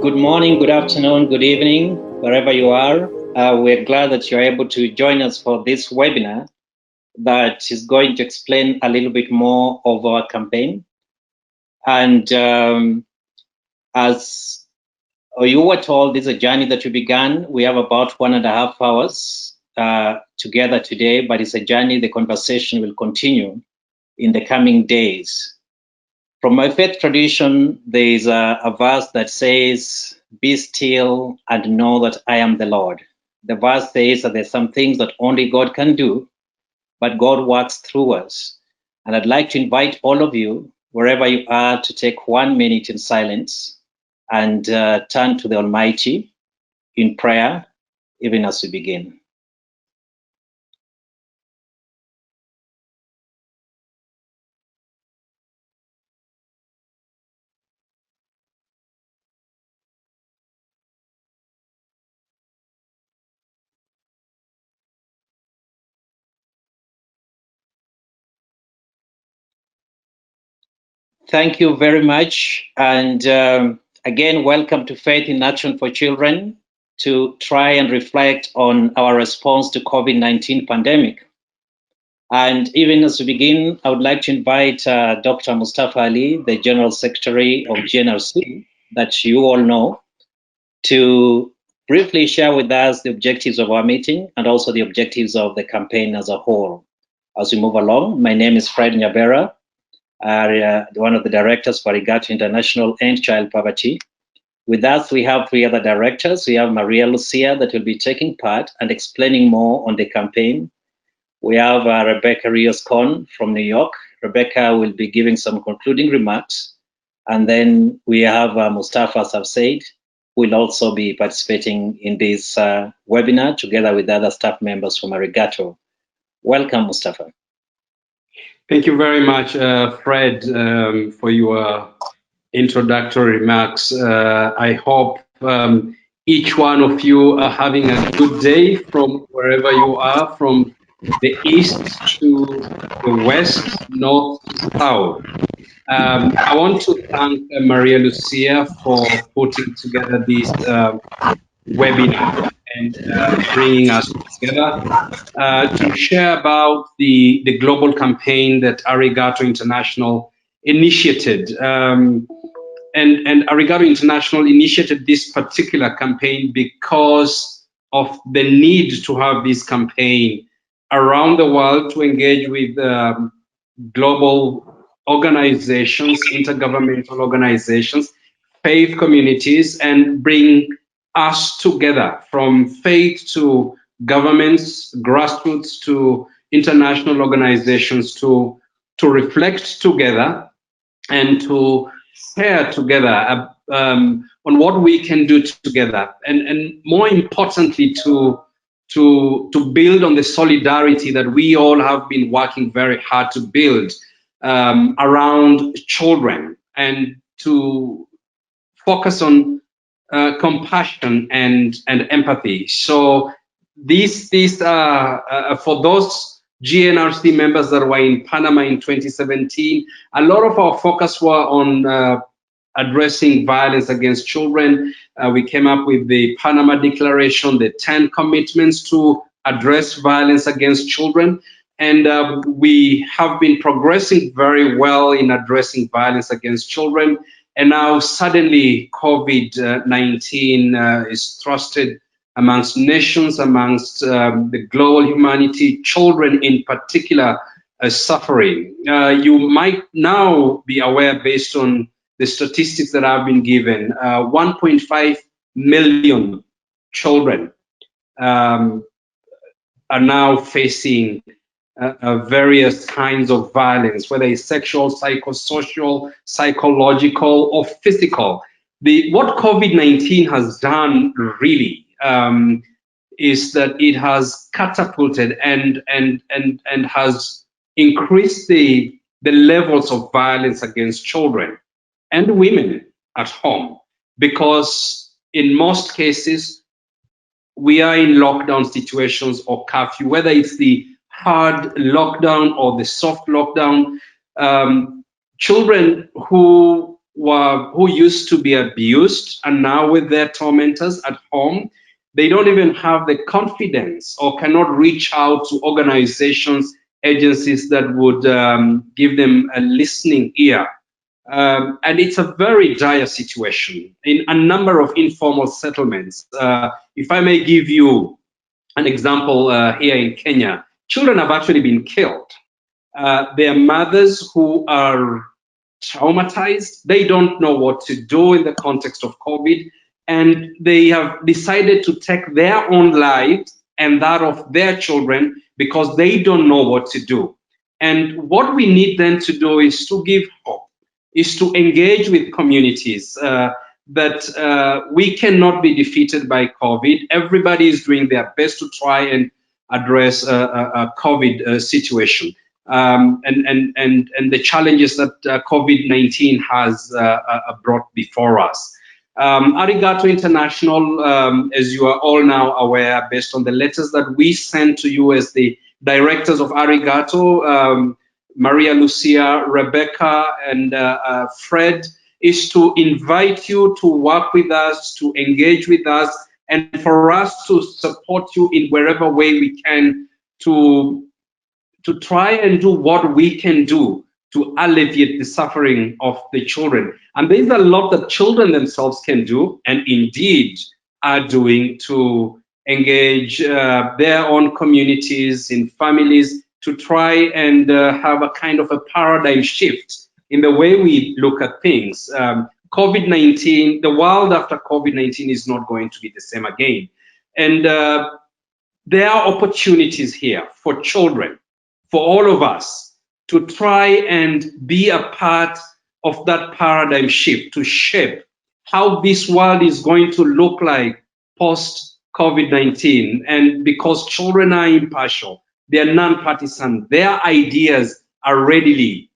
Good morning, good afternoon, good evening, wherever you are. We're glad that you're able to join us for this webinar that is going to explain a little bit more of our campaign. And as you were told, this is a journey that we began. We have about 1.5 hours together today, but it's a journey. The conversation will continue in the coming days. From my faith tradition, there is a verse that says, "Be still and know that I am the Lord." The verse says that there's some things that only God can do, but God works through us. And I'd like to invite all of you, wherever you are, to take 1 minute in silence and turn to the Almighty in prayer, even as we begin. Thank you very much. And again, welcome to Faith in Action for Children to try and reflect on our response to COVID-19 pandemic. And even as we begin, I would like to invite Dr. Mustafa Ali, the General Secretary of GNRC, that you all know, to briefly share with us the objectives of our meeting and also the objectives of the campaign as a whole. As we move along, my name is Fred Nyabera, one of the directors for Arigato International End Child Poverty. With us, we have 3 other directors. We have Maria Lucia that will be taking part and explaining more on the campaign. We have Rebecca Rios-Con from New York. Rebecca will be giving some concluding remarks. And then we have Mustafa Safsaid, who will also be participating in this webinar together with other staff members from Arigato. Welcome, Mustafa. Thank you very much, Fred, for your introductory remarks. I hope each one of you are having a good day from wherever you are, from the east to the west, north to south. I want to thank Maria Lucia for putting together this webinar and bringing us together to share about the global campaign that Arigato International initiated. And Arigato International initiated this particular campaign because of the need to have this campaign around the world to engage with global organizations, intergovernmental organizations, faith communities, and bring us together, from faith to governments, grassroots to international organizations, to reflect together and to share together on what we can do together, and more importantly to build on the solidarity that we all have been working very hard to build around children, and to focus on compassion and empathy. So these for those GNRC members that were in Panama in 2017, a lot of our focus were on addressing violence against children. We came up with the Panama Declaration, the 10 commitments to address violence against children. And we have been progressing very well in addressing violence against children. And now suddenly COVID-19 is thrusted amongst nations, amongst the global humanity. Children in particular are suffering. You might now be aware, based on the statistics that have been given, 1.5 million children are now facing various kinds of violence, whether it's sexual, psychosocial, psychological, or physical. What COVID-19 has done really is that it has catapulted and has increased the levels of violence against children and women at home, because in most cases we are in lockdown situations or curfew, whether it's the hard lockdown or the soft lockdown. Children who who used to be abused and now with their tormentors at home, they don't even have the confidence or cannot reach out to organizations, agencies that would give them a listening ear. And it's a very dire situation in a number of informal settlements. If I may give you an example here in Kenya, children have actually been killed. Their mothers who are traumatized, they don't know what to do in the context of COVID, and they have decided to take their own lives and that of their children because they don't know what to do. And what we need then to do is to give hope, is to engage with communities that we cannot be defeated by COVID. Everybody is doing their best to try and address a COVID situation. And the challenges that COVID-19 has brought before us. Arigato International, as you are all now aware, based on the letters that we sent to you as the directors of Arigato, Maria Lucia, Rebecca, and Fred, is to invite you to work with us, to engage with us, and for us to support you in wherever way we can to try and do what we can do to alleviate the suffering of the children. And there's a lot that children themselves can do, and indeed are doing, to engage their own communities in families to try and have a kind of a paradigm shift in the way we look at things. COVID-19, the world after COVID-19 is not going to be the same again. And there are opportunities here for children, for all of us, to try and be a part of that paradigm shift, to shape how this world is going to look like post COVID-19. And because children are impartial, they're non-partisan, their ideas are readily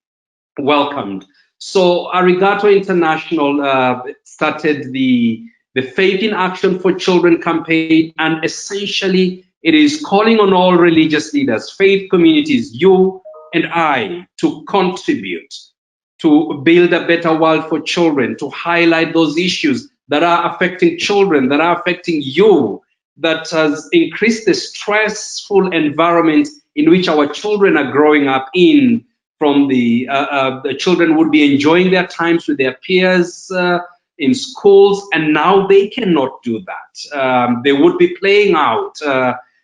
welcomed. So Arigato International started the Faith in Action for Children campaign, and essentially it is calling on all religious leaders, faith communities, you and I, to contribute to build a better world for children, to highlight those issues that are affecting children, that are affecting you, that has increased the stressful environment in which our children are growing up in. From the children would be enjoying their times with their peers in schools, and now they cannot do that. They would be playing out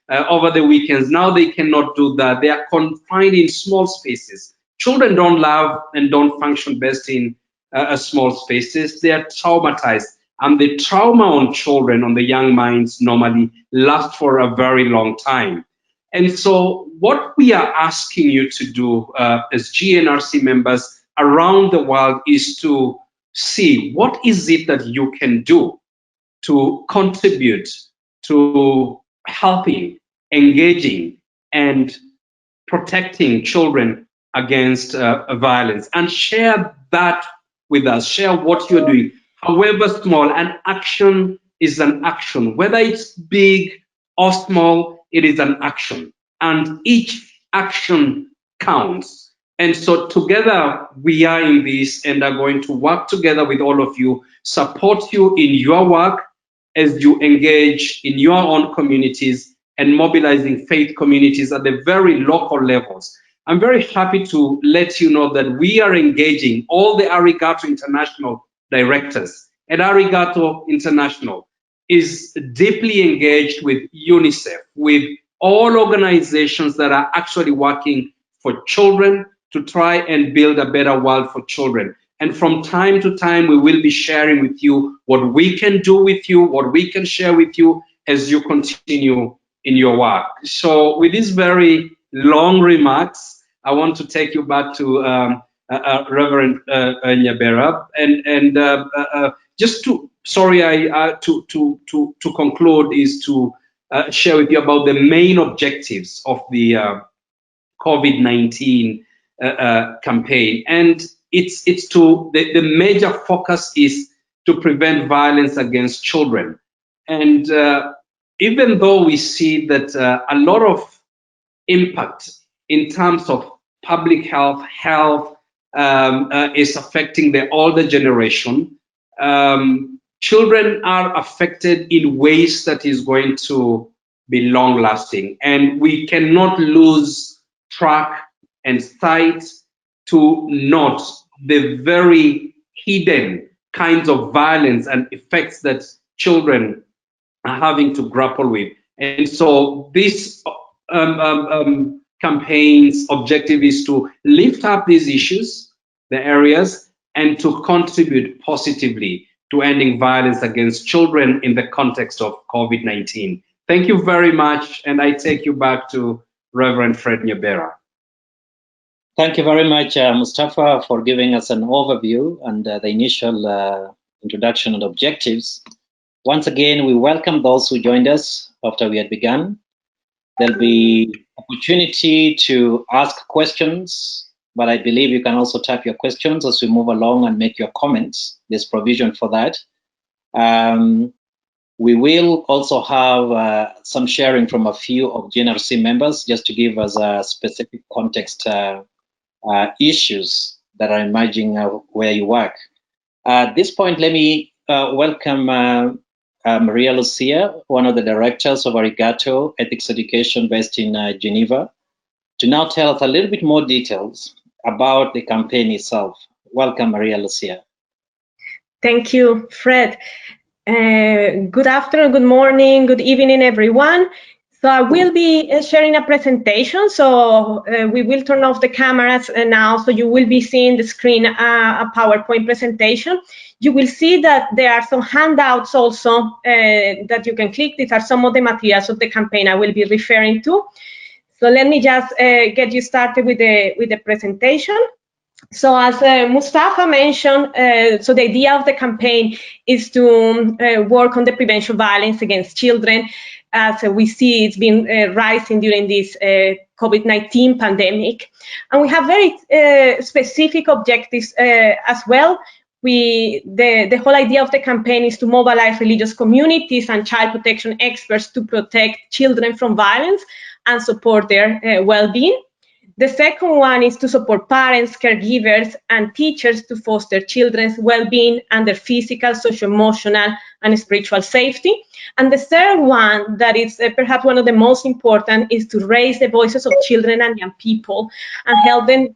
over the weekends. Now they cannot do that. They are confined in small spaces. Children don't love and don't function best in small spaces. They are traumatized. And the trauma on children, on the young minds, normally lasts for a very long time. And so what we are asking you to do as GNRC members around the world is to see what is it that you can do to contribute to helping, engaging, and protecting children against violence, and share that with us. Share what you're doing, however small. An action is an action, whether it's big or small. It is an action, and each action counts. And so together we are in this and are going to work together with all of you, support you in your work as you engage in your own communities and mobilizing faith communities at the very local levels. I'm very happy to let you know that we are engaging all the Arigato International directors, and Arigato International is deeply engaged with UNICEF, with all organizations that are actually working for children to try and build a better world for children. And from time to time, we will be sharing with you what we can do with you, what we can share with you as you continue in your work. So with these very long remarks, I want to take you back to Reverend Nyabera, and just to to conclude is to share with you about the main objectives of the COVID-19 campaign. And it's to the major focus is to prevent violence against children. And even though we see that a lot of impact in terms of public health, is affecting the older generation. Children are affected in ways that is going to be long lasting, and we cannot lose track and sight to note the very hidden kinds of violence and effects that children are having to grapple with. And so this campaign's objective is to lift up these issues, the areas, and to contribute positively to ending violence against children in the context of COVID-19. Thank you very much, and I take you back to Reverend Fred Nyabera. Thank you very much, Mustafa, for giving us an overview and the initial introduction and objectives. Once again, we welcome those who joined us after we had begun. There'll be opportunity to ask questions, but I believe you can also type your questions as we move along and make your comments. There's provision for that. We will also have some sharing from a few of GNRC members just to give us a specific context issues that are emerging where you work. At this point, let me welcome Maria Lucia, one of the directors of Arigato Ethics Education based in Geneva, to now tell us a little bit more details about the campaign itself. Welcome, Maria Lucia. Thank you, Fred. Good afternoon, good morning, good evening, everyone. So I will be sharing a presentation. So we will turn off the cameras now. So you will be seeing the screen, a PowerPoint presentation. You will see that there are some handouts also that you can click. These are some of the materials of the campaign I will be referring to. So let me just get you started with the presentation. So as Mustafa mentioned, so the idea of the campaign is to work on the prevention of violence against children. As we see, it's been rising during this COVID-19 pandemic. And we have very specific objectives as well. The whole idea of the campaign is to mobilize religious communities and child protection experts to protect children from violence and support their well-being. The second one is to support parents, caregivers, and teachers to foster children's well-being and their physical, social-emotional, and spiritual safety. And the third one, that is perhaps one of the most important, is to raise the voices of children and young people and help them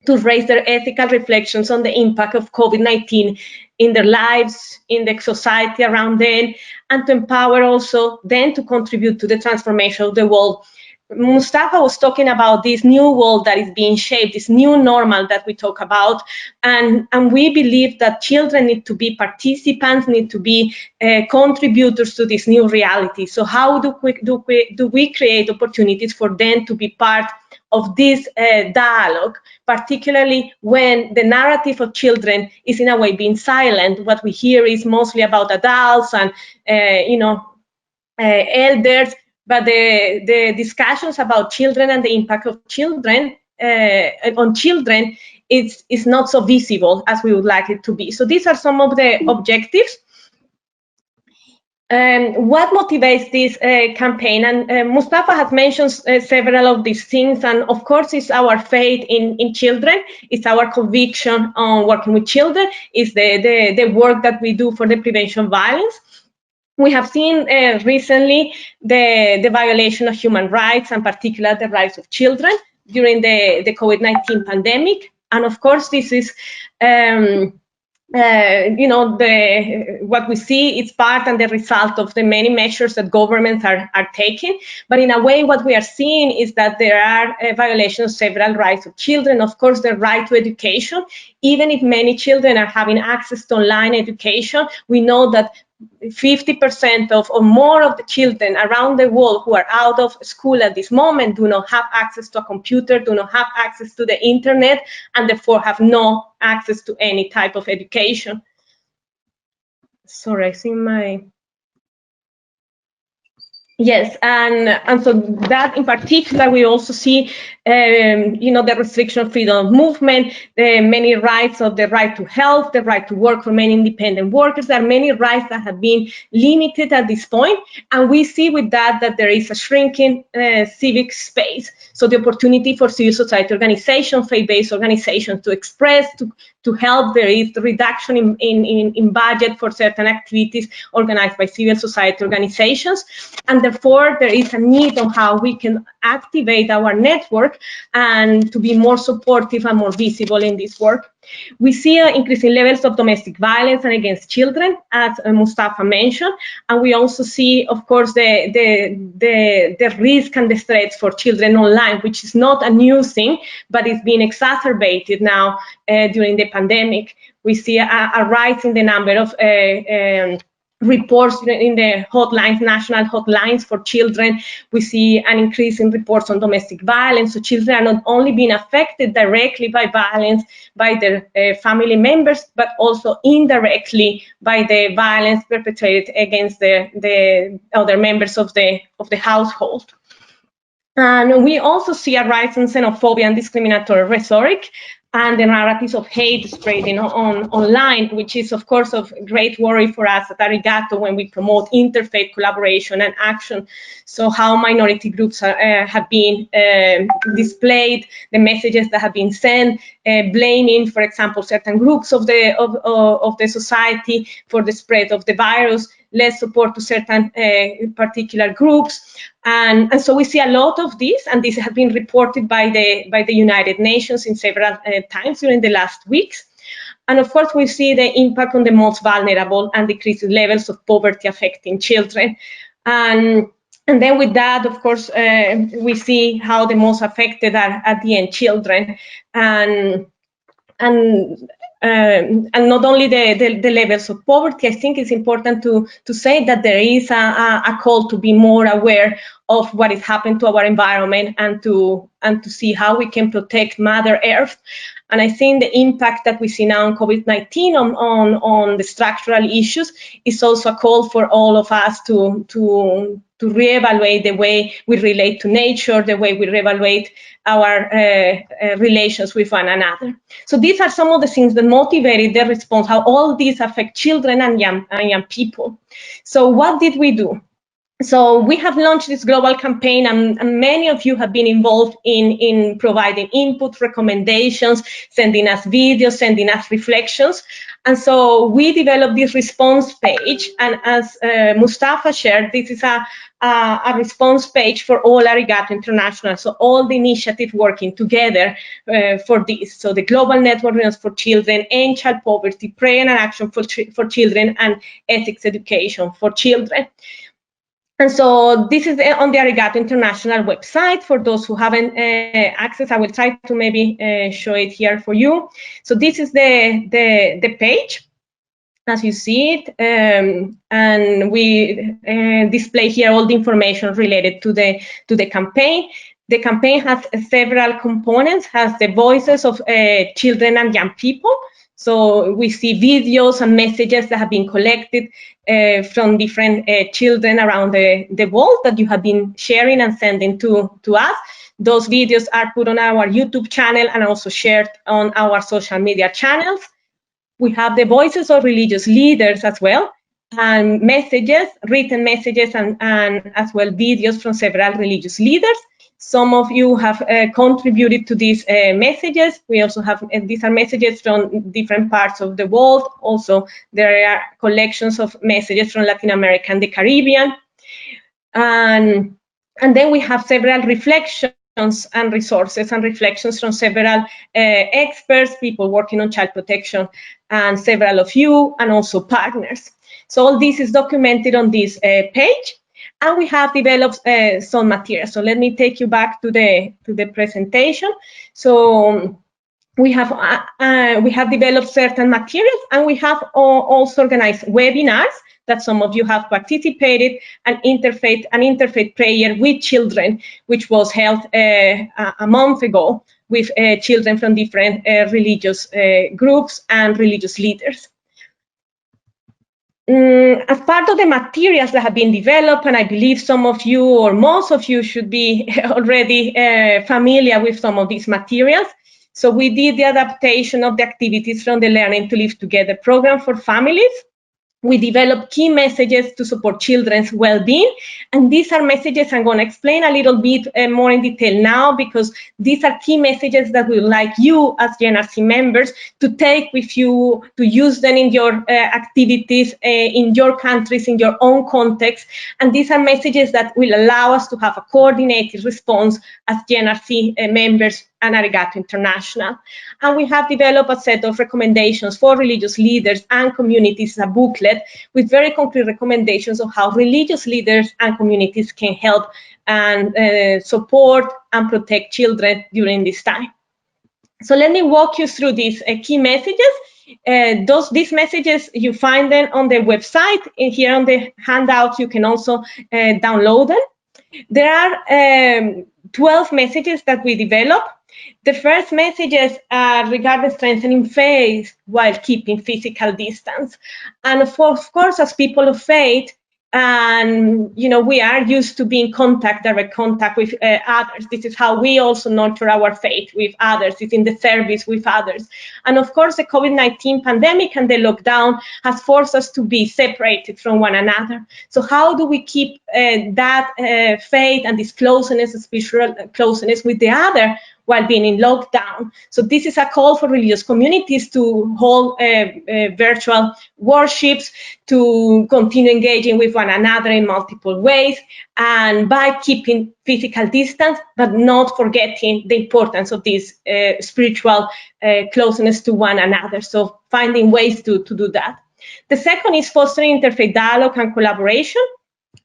to raise their ethical reflections on the impact of COVID-19 in their lives, in the society around them, and to empower also them to contribute to the transformation of the world. Mustafa was talking about this new world that is being shaped, this new normal that we talk about, and we believe that children need to be participants, need to be contributors to this new reality. So how do we create opportunities for them to be part of this dialogue, particularly when the narrative of children is in a way being silent? What we hear is mostly about adults and elders. But the discussions about children and the impact of children on children is not so visible as we would like it to be. So these are some of the objectives. What motivates this campaign? And Mustafa has mentioned several of these things, and of course it's our faith in children, it's our conviction on working with children, it's the work that we do for the prevention of violence. We have seen recently the violation of human rights, and particularly the rights of children during the COVID-19 pandemic. And of course, this is, what we see is part and the result of the many measures that governments are taking. But in a way, what we are seeing is that there are violations of several rights of children. Of course, the right to education. Even if many children are having access to online education, we know that 50% or more of the children around the world who are out of school at this moment do not have access to a computer, do not have access to the internet, and therefore have no access to any type of education. Sorry, I see my... Yes, and so that in particular, we also see, the restriction of freedom of movement, the many rights of the right to health, the right to work for many independent workers. There are many rights that have been limited at this point, and we see with that there is a shrinking civic space. So the opportunity for civil society organizations, faith-based organizations to express, to help. There is reduction in budget for certain activities organized by civil society organizations, and therefore there is a need on how we can activate our network and to be more supportive and more visible in this work. We see increasing levels of domestic violence and against children, as Mustafa mentioned, and we also see, of course, the risk and the threats for children online, which is not a new thing, but it's been exacerbated now during the pandemic. We see a rise in the number of reports in the hotlines, national hotlines for children. We see an increase in reports on domestic violence. So children are not only being affected directly by violence by their family members, but also indirectly by the violence perpetrated against the other members of the household. And we also see a rise in xenophobia and discriminatory rhetoric, and the narratives of hate spreading online, which is, of course, of great worry for us at Arigato when we promote interfaith collaboration and action. So how minority groups have been displayed, the messages that have been sent, blaming, for example, certain groups of the society for the spread of the virus, less support to certain particular groups. And so we see a lot of this, and this has been reported by the United Nations in several times during the last weeks. And of course, we see the impact on the most vulnerable and decreased levels of poverty affecting children. And then with that, of course, we see how the most affected are at the end children. And not only the levels of poverty. I think it's important to say that there is a call to be more aware of what is happening to our environment and to see how we can protect Mother Earth. And I think the impact that we see now on COVID-19 on the structural issues is also a call for all of us to reevaluate the way we relate to nature, the way we reevaluate our relations with one another. So these are some of the things that motivated the response, how all these affect children and young people. So what did we do? So we have launched this global campaign, and many of you have been involved in providing input, recommendations, sending us videos, sending us reflections. And so we developed this response page, and as Mustafa shared, this is a response page for all Arigato International, so all the initiatives working together for this. So the Global Network for Children, End Child Poverty, Prayer and Action for Children, and Ethics Education for Children. And so this is on the Arigato International website. For those who haven't access, I will try to maybe show it here for you. So this is the page, as you see it, and we display here all the information related to the campaign. The campaign has several components, has the voices of children and young people. So we see videos and messages that have been collected from different children around the world that you have been sharing and sending to us. Those videos are put on our YouTube channel and also shared on our social media channels. We have the voices of religious leaders as well, and messages, written messages, and as well videos from several religious leaders. Some of you have contributed to these messages. We also have, these are messages from different parts of the world. Also, there are collections of messages from Latin America and the Caribbean. And then we have several reflections and resources and reflections from several experts, people working on child protection, and several of you, and also partners. So all this is documented on this page. And we have developed some material. So let me take you back to the presentation. So we have developed certain materials, and we have also organized webinars that some of you have participated, an interfaith prayer with children, which was held a month ago with children from different religious groups and religious leaders. As part of the materials that have been developed, and I believe some of you or most of you should be already familiar with some of these materials. So we did the adaptation of the activities from the Learning to Live Together program for families. We developed key messages to support children's well-being, and these are messages I'm going to explain a little bit more in detail now, because these are key messages that we would like you as JNRC members to take with you, to use them in your activities, in your countries, in your own context, and these are messages that will allow us to have a coordinated response as JNRC members and Arigato International. And we have developed a set of recommendations for religious leaders and communities, a booklet with very concrete recommendations of how religious leaders and communities can help and support and protect children during this time. So let me walk you through these key messages. These messages, you find them on the website. Here on the handout, you can also download them. There are 12 messages that we develop. The first messages are regarding strengthening faith while keeping physical distance. And of course, as people of faith, and we are used to being direct contact with others. This is how we also nurture our faith with others. It's in the service with others. And of course, the COVID-19 pandemic and the lockdown has forced us to be separated from one another. So how do we keep that faith and this closeness, spiritual closeness with the other while being in lockdown? So this is a call for religious communities to hold virtual worships, to continue engaging with one another in multiple ways, and by keeping physical distance, but not forgetting the importance of this spiritual closeness to one another. So finding ways to do that. The second is fostering interfaith dialogue and collaboration.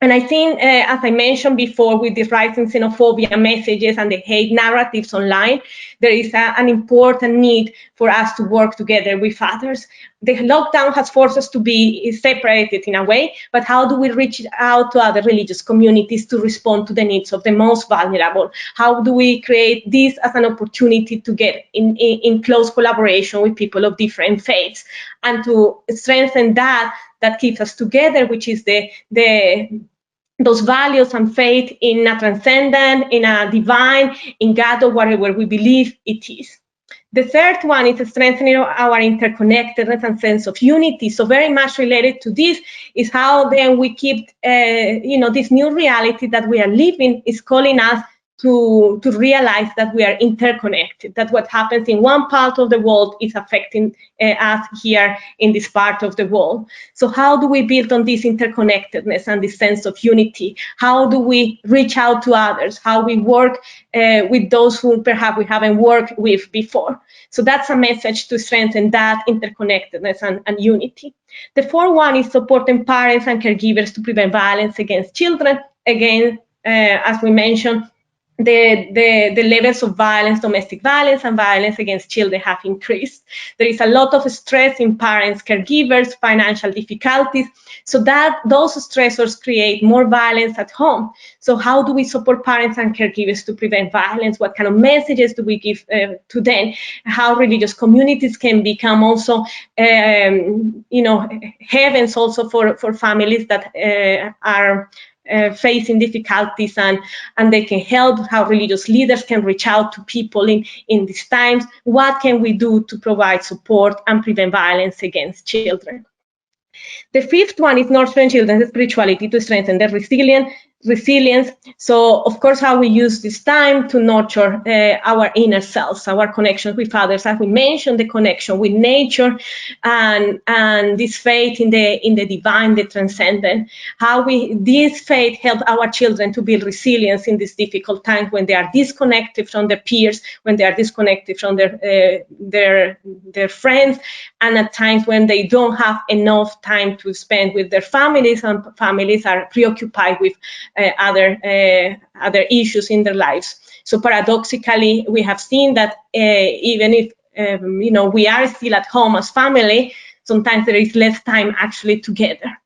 And I think, as I mentioned before, with the rising xenophobia messages and the hate narratives online, there is an important need for us to work together with others. The lockdown has forced us to be separated in a way, but how do we reach out to other religious communities to respond to the needs of the most vulnerable? How do we create this as an opportunity to get in close collaboration with people of different faiths and to strengthen that keeps us together, which is those values and faith in a transcendent, in a divine, in God, or whatever we believe it is. The third one is strengthening our interconnectedness and sense of unity. So very much related to this is how then we keep, this new reality that we are living is calling us to realize that we are interconnected, that what happens in one part of the world is affecting us here in this part of the world. So how do we build on this interconnectedness and this sense of unity? How do we reach out to others? How we work with those who perhaps we haven't worked with before? So that's a message to strengthen that interconnectedness and unity. The fourth one is supporting parents and caregivers to prevent violence against children. Again, as we mentioned, the levels of violence, domestic violence and violence against children have increased. There is a lot of stress in parents, caregivers, financial difficulties, so that those stressors create more violence at home. So how do we support parents and caregivers to prevent violence? What kind of messages do we give to them? How religious communities can become also, heavens also for families that are facing difficulties, and they can help, how religious leaders can reach out to people in these times. What can we do to provide support and prevent violence against children? The fifth one is nurturing children's spirituality to strengthen their resilience. So, of course, how we use this time to nurture our inner selves, our connections with others. As we mentioned, the connection with nature and this faith in the divine, the transcendent. How this faith help our children to build resilience in these difficult times when they are disconnected from their peers, when they are disconnected from their friends, and at times when they don't have enough time to spend with their families, and families are preoccupied with other issues in their lives. So paradoxically, we have seen that even if we are still at home as family, sometimes there is less time actually together.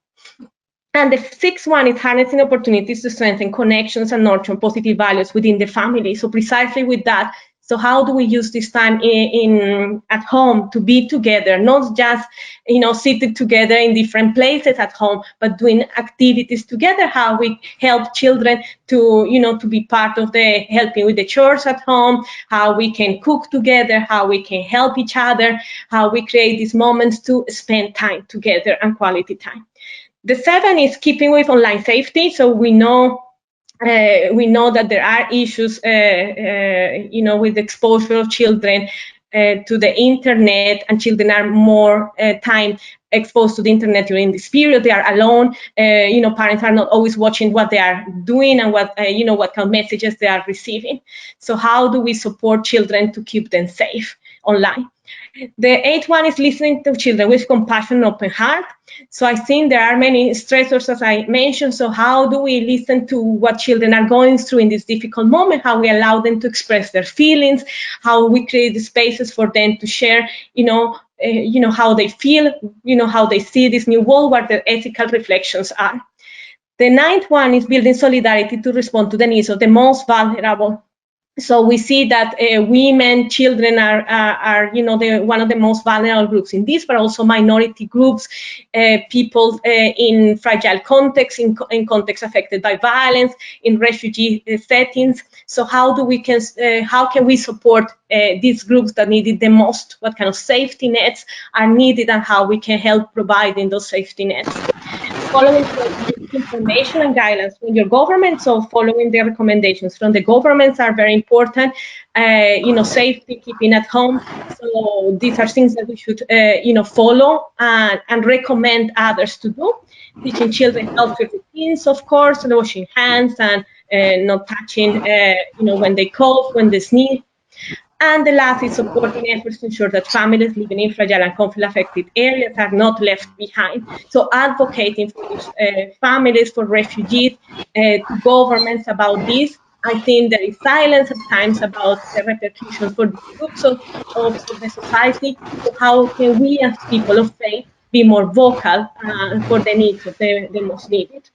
And the sixth one is harnessing opportunities to strengthen connections and nurture positive values within the family. So precisely with that, So how do we use this time at home to be together, not just sitting together in different places at home, but doing activities together? How we help children to to be part of the helping with the chores at home, how we can cook together, how we can help each other, how we create these moments to spend time together and quality time. The 7 is keeping with online safety. So we know that there are issues, with the exposure of children to the internet, and children are more time exposed to the internet during this period. They are alone. Parents are not always watching what they are doing and what kind of messages they are receiving. So how do we support children to keep them safe online? The 8th one is listening to children with compassion and open heart. So I think there are many stressors, as I mentioned. So how do we listen to what children are going through in this difficult moment? How we allow them to express their feelings? How we create the spaces for them to share, how they feel, how they see this new world, what their ethical reflections are. The 9th one is building solidarity to respond to the needs of the most vulnerable. So we see that women, children are one of the most vulnerable groups in this, but also minority groups, people in fragile contexts, in contexts affected by violence, in refugee settings. So how can we support these groups that need it the most? What kind of safety nets are needed, and how we can help providing those safety nets? Following information and guidelines from your government. So following the recommendations from the governments are very important. Safety, keeping at home. So these are things that we should, follow and recommend others to do. Teaching children healthy routines, of course, and washing hands and not touching, when they cough, when they sneeze. And the last is supporting efforts to ensure that families living in fragile and conflict-affected areas are not left behind. So advocating for these families, for refugees, to governments about this. I think there is silence at times about the repercussions for the groups of the society. So how can we as people of faith be more vocal for the needs of the most needed?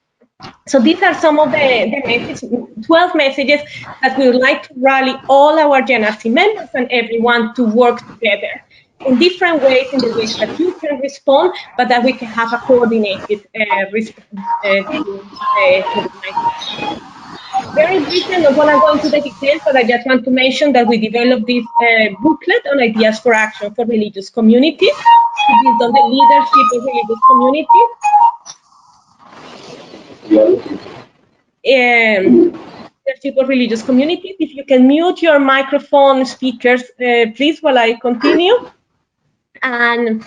So these are some of the 12 messages that we would like to rally all our JNRC members and everyone to work together in different ways, in the ways that you can respond, but that we can have a coordinated response to COVID-19. Very briefly, I'm not going to go into the details, but I just want to mention that we developed this booklet on ideas for action for religious communities, based on the leadership of religious communities. Leadership of religious communities. If you can mute your microphone speakers, please, while I continue. And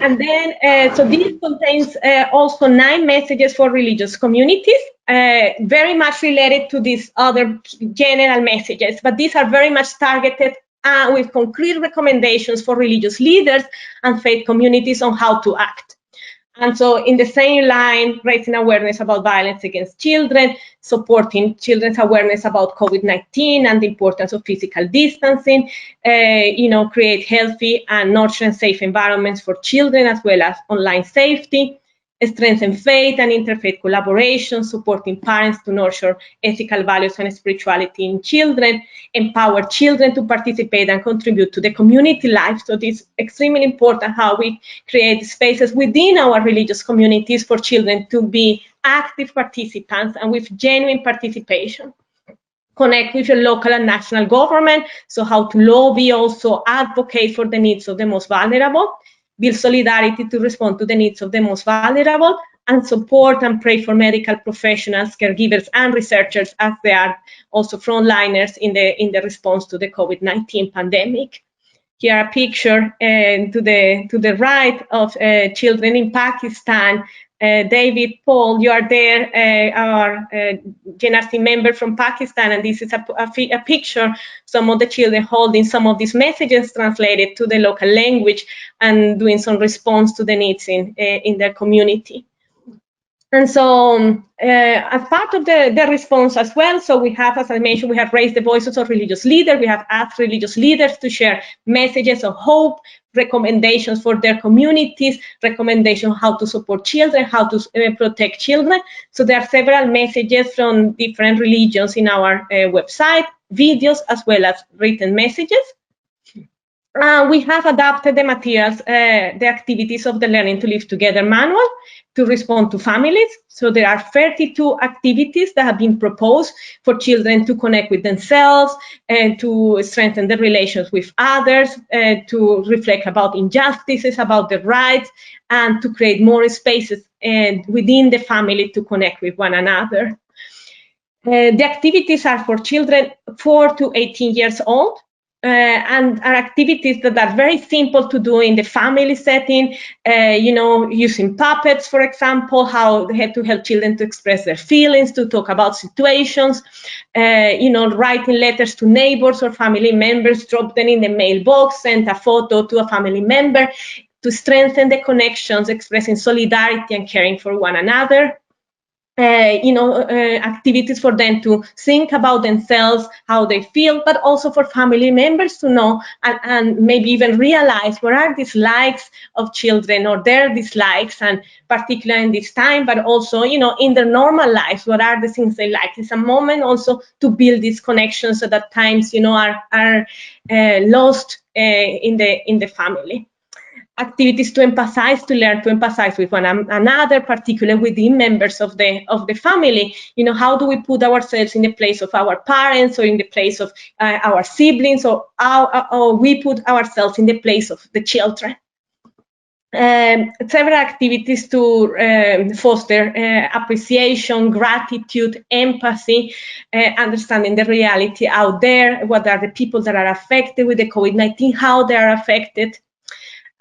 then, so this contains also 9 messages for religious communities, very much related to these other general messages, but these are very much targeted with concrete recommendations for religious leaders and faith communities on how to act. And so in the same line, raising awareness about violence against children, supporting children's awareness about COVID-19 and the importance of physical distancing, create healthy and nurturing safe environments for children, as well as online safety, strengthen faith and interfaith collaboration, supporting parents to nurture ethical values and spirituality in children, empower children to participate and contribute to the community life. So this is extremely important, how we create spaces within our religious communities for children to be active participants and with genuine participation. Connect with your local and national government, so how to lobby, also advocate for the needs of the most vulnerable, build solidarity to respond to the needs of the most vulnerable, and support and pray for medical professionals, caregivers, and researchers, as they are also frontliners in the response to the COVID-19 pandemic. Here a picture to the right of children in Pakistan. David, Paul, you are there, our JNRC member from Pakistan, and this is a picture, some of the children holding some of these messages translated to the local language and doing some response to the needs in their community. And so as part of the response as well, so we have, as I mentioned, we have raised the voices of religious leaders. We have asked religious leaders to share messages of hope, recommendations for their communities, recommendations on how to support children, how to protect children. So there are several messages from different religions in our website. videos as well as written messages. We have adapted the materials, the activities of the Learning to Live Together manual to respond to families. So there are 32 activities that have been proposed for children to connect with themselves and to strengthen their relations with others, to reflect about injustices, about their rights, and to create more spaces within the family to connect with one another. The activities are for children 4 to 18 years old. And are activities that are very simple to do in the family setting, using puppets, for example, how they have to help children to express their feelings, to talk about situations, writing letters to neighbors or family members, drop them in the mailbox, send a photo to a family member to strengthen the connections, expressing solidarity and caring for one another. Activities for them to think about themselves, how they feel, but also for family members to know and maybe even realize what are dislikes of children or their dislikes, and particularly in this time, but also, in their normal lives, what are the things they like. It's a moment also to build these connections that at times, are lost in the family. Activities to empathize, to learn to empathize with one another, particularly within members of the family. How do we put ourselves in the place of our parents, or in the place of our siblings, or we put ourselves in the place of the children. Several activities to foster appreciation, gratitude, empathy, understanding the reality out there, what are the people that are affected with the COVID-19, how they are affected,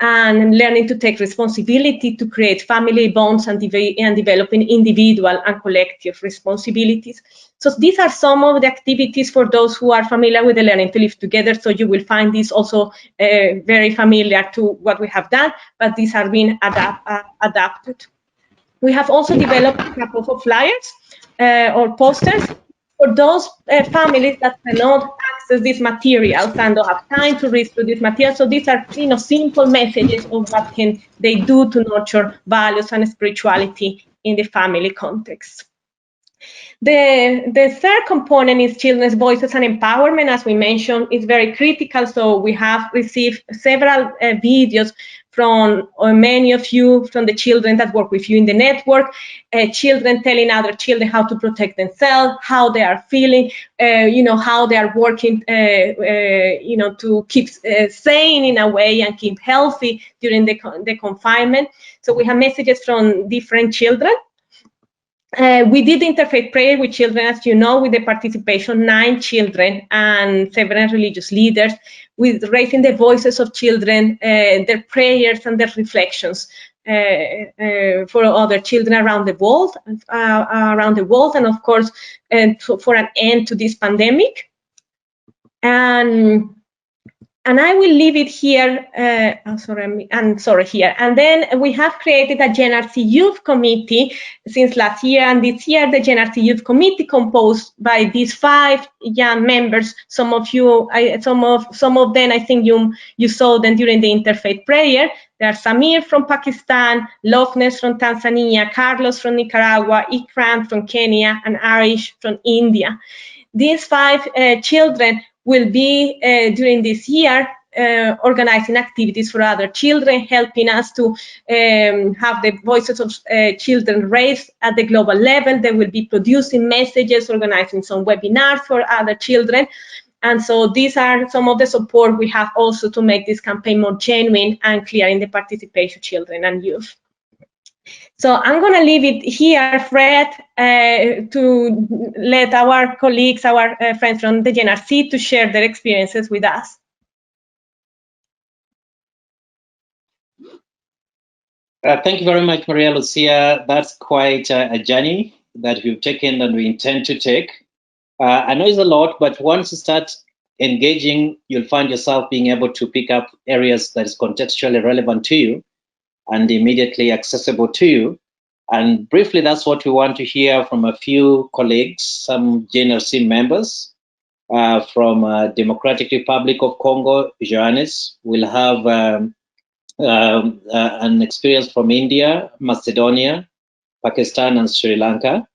and learning to take responsibility to create family bonds and developing individual and collective responsibilities. So these are some of the activities for those who are familiar with the Learning to Live Together. So you will find this also very familiar to what we have done, but these are being adapted. We have also developed a couple of flyers or posters for those families that cannot access these materials and don't have time to read through these materials. So these are, simple messages of what can they do to nurture values and spirituality in the family context. The third component is children's voices and empowerment. As we mentioned, is very critical. So we have received several videos from many of you, from the children that work with you in the network, children telling other children how to protect themselves, how they are feeling, how they are working, to keep sane in a way and keep healthy during the confinement. So we have messages from different children. We did interfaith prayer with children, as you know, with the participation of 9 children and several religious leaders, with raising the voices of children, their prayers and their reflections for other children around the world, and of course, for an end to this pandemic. And I will leave it here. Here. And then we have created a GenRC Youth Committee since last year. And this year, the GenRC Youth Committee, composed by these 5 young members. Some of you, some of them, I think you saw them during the interfaith prayer. There are Samir from Pakistan, Lochnes from Tanzania, Carlos from Nicaragua, Ikram from Kenya, and Arish from India. These 5 children will be, during this year, organizing activities for other children, helping us to have the voices of children raised at the global level. They will be producing messages, organizing some webinars for other children. And so these are some of the support we have also to make this campaign more genuine and clear in the participation of children and youth. So I'm going to leave it here, Fred, to let our colleagues, our friends from the GenRC, to share their experiences with us. Thank you very much, Maria Lucia. That's quite a journey that we've taken and we intend to take. I know it's a lot, but once you start engaging, you'll find yourself being able to pick up areas that is contextually relevant to you and immediately accessible to you. And briefly, that's what we want to hear from a few colleagues, some GenRC members from Democratic Republic of Congo, Johannes. We'll have an experience from India, Macedonia, Pakistan, and Sri Lanka.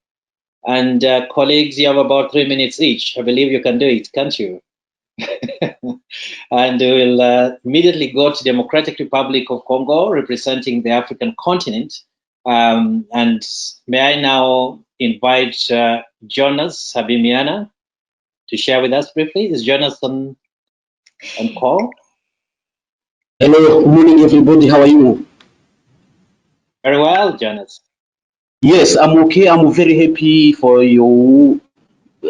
And colleagues, you have about 3 minutes each. I believe you can do it, can't you? And we'll immediately go to Democratic Republic of Congo, representing the African continent. And may I now invite Jonas Habimiana to share with us briefly. Is Jonas on call? Hello, good morning everybody. How are you? Very well, Jonas. Yes, I'm okay. I'm very happy for you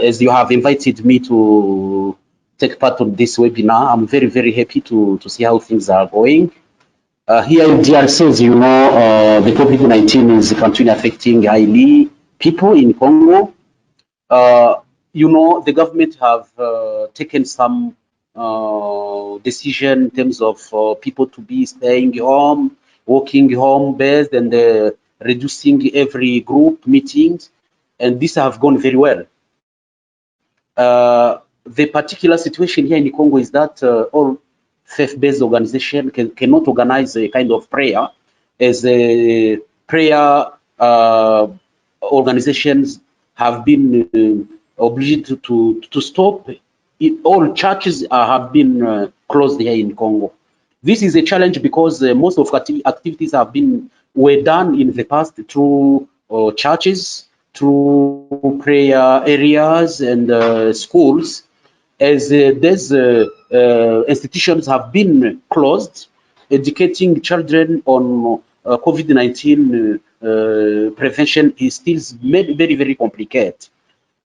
as you have invited me to take part of this webinar. I'm very, very happy to see how things are going. Here in DRC, as you know, the COVID-19 is continuing affecting highly people in Congo. You know, the government have taken some decision in terms of people to be staying home, working home based, and reducing every group meetings, and this have gone very well. The particular situation here in Congo is that all faith-based organizations cannot organize a kind of prayer, as a prayer organizations have been obliged to stop. All churches have been closed here in Congo. This is a challenge because most of activities were done in the past through churches, through prayer areas and schools, as these institutions have been closed. Educating children on COVID-19 prevention is still made very, very complicated.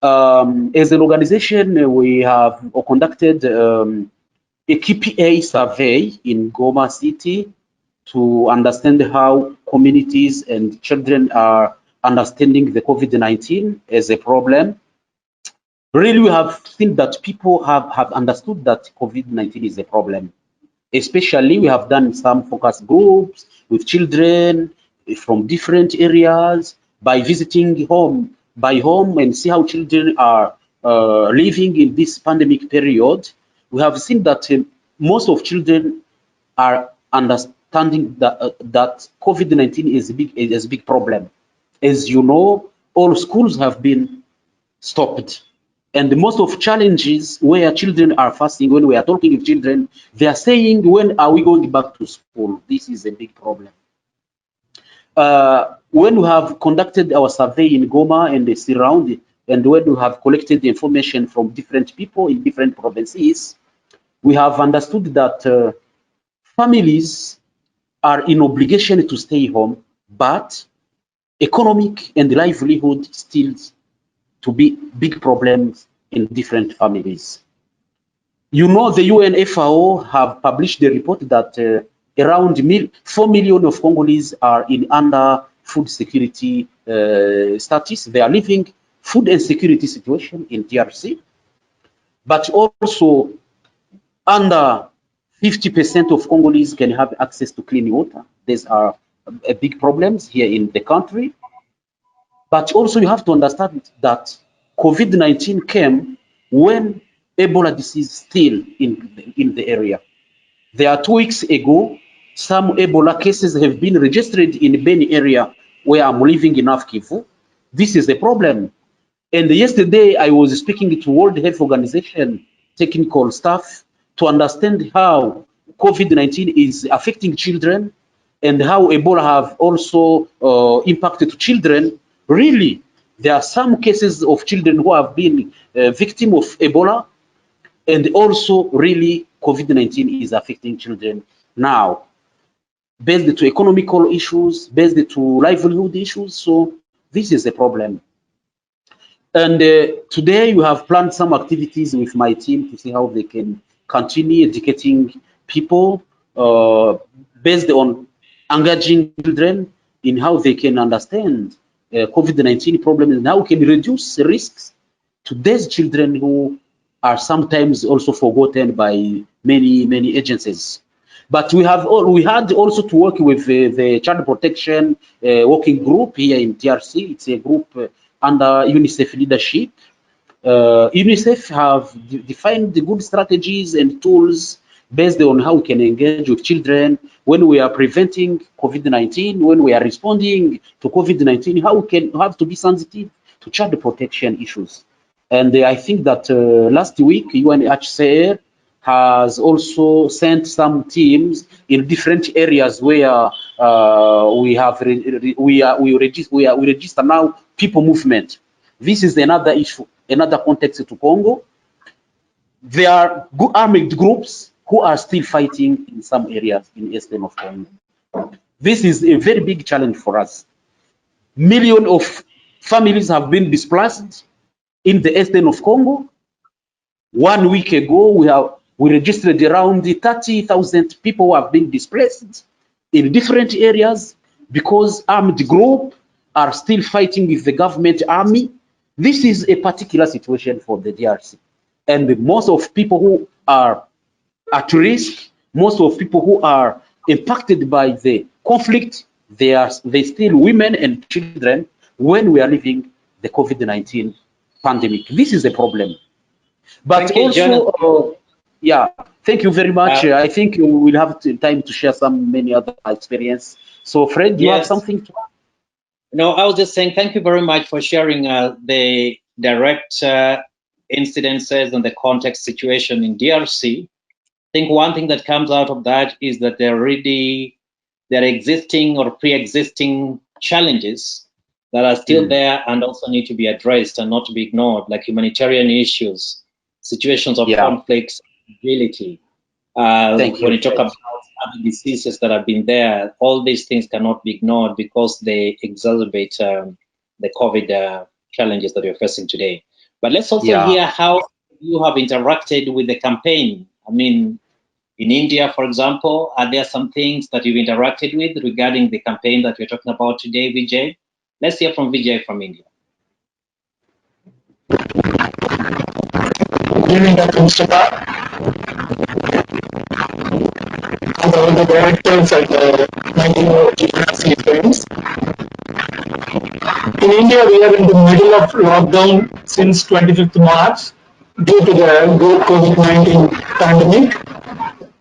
As an organization, we have conducted a KPA survey in Goma City to understand how communities and children are understanding the COVID-19 as a problem. Really, we have seen that people have understood that COVID-19 is a problem. Especially, we have done some focus groups with children from different areas by visiting home by home and see how children are living in this pandemic period. We have seen that most of children are understanding that COVID-19 is a big problem. As you know, all schools have been stopped. And most of challenges where children are fasting, when we are talking with children, they are saying, when are we going back to school? This is a big problem. When we have conducted our survey in Goma and the surrounding, and when we have collected the information from different people in different provinces, we have understood that families are in obligation to stay home, but economic and livelihood still to be big problems in different families. You know, the UNFAO have published the report that around 4 million of Congolese are in under food security status. They are living food insecurity situation in DRC, but also under 50% of Congolese can have access to clean water. These are big problems here in the country. But also you have to understand that COVID-19 came when Ebola disease still in the area. There are 2 weeks ago, some Ebola cases have been registered in Beni area where I'm living in North Kivu. This is a problem. And yesterday I was speaking to World Health Organization technical staff to understand how COVID-19 is affecting children and how Ebola have also impacted children. Really, there are some cases of children who have been victim of Ebola, and also really COVID-19 is affecting children now, based to economical issues, based to livelihood issues. So this is a problem. And today we have planned some activities with my team to see how they can continue educating people based on engaging children in how they can understand COVID-19 problems and how we can reduce the risks to these children who are sometimes also forgotten by many agencies. But we had also to work with the child protection working group here in DRC. It's a group under UNICEF leadership. UNICEF have defined the good strategies and tools based on how we can engage with children when we are preventing COVID-19, when we are responding to COVID-19, how we can have to be sensitive child protection issues. And I think that last week UNHCR has also sent some teams in different areas where we register now people movement. This is another issue, another context to Congo. There are armed groups who are still fighting in some areas in eastern of Congo. This is a very big challenge for us. Millions of families have been displaced in the eastern of Congo. 1 week ago, we registered around 30,000 people who have been displaced in different areas because armed groups are still fighting with the government army. This is a particular situation for the DRC. And most of people who are at risk, most of people who are impacted by the conflict, they still women and children when we are living the COVID-19 pandemic. This is a problem. But Thank you, also, yeah, thank you very much. I think we will have time to share many other experience. So Fred, do you have something to add? No, I was just saying thank you very much for sharing the direct incidences and the context situation in DRC. I think one thing that comes out of that is that there are existing or pre-existing challenges that are still there and also need to be addressed and not to be ignored, like humanitarian issues, situations of conflicts, fragility. When you talk about other diseases that have been there, all these things cannot be ignored because they exacerbate the COVID challenges that we're facing today. But let's also hear how you have interacted with the campaign. I mean, in India, for example, are there some things that you've interacted with regarding the campaign that we're talking about today, Vijay? Let's hear from Vijay from India. Good evening, Dr. Mustafa, and all the directors at the 19 GRC Films. In India, we are in the middle of lockdown since 25th March due to the COVID-19 pandemic.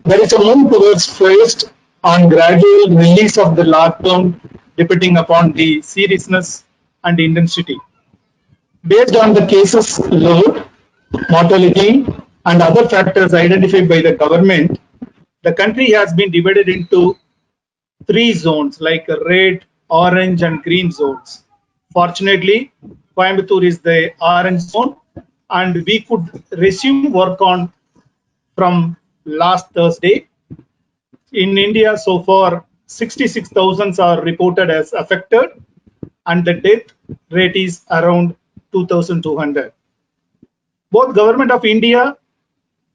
There is a move towards phased and gradual release of the lockdown depending upon the seriousness and intensity. Based on the cases load, mortality, and other factors identified by the government, the country has been divided into 3 zones like red, orange, and green zones. Fortunately, Coimbatore is the orange zone, and we could resume work on from last Thursday. In India, so far, 66,000 are reported as affected, and the death rate is around 2,200. Both Government of India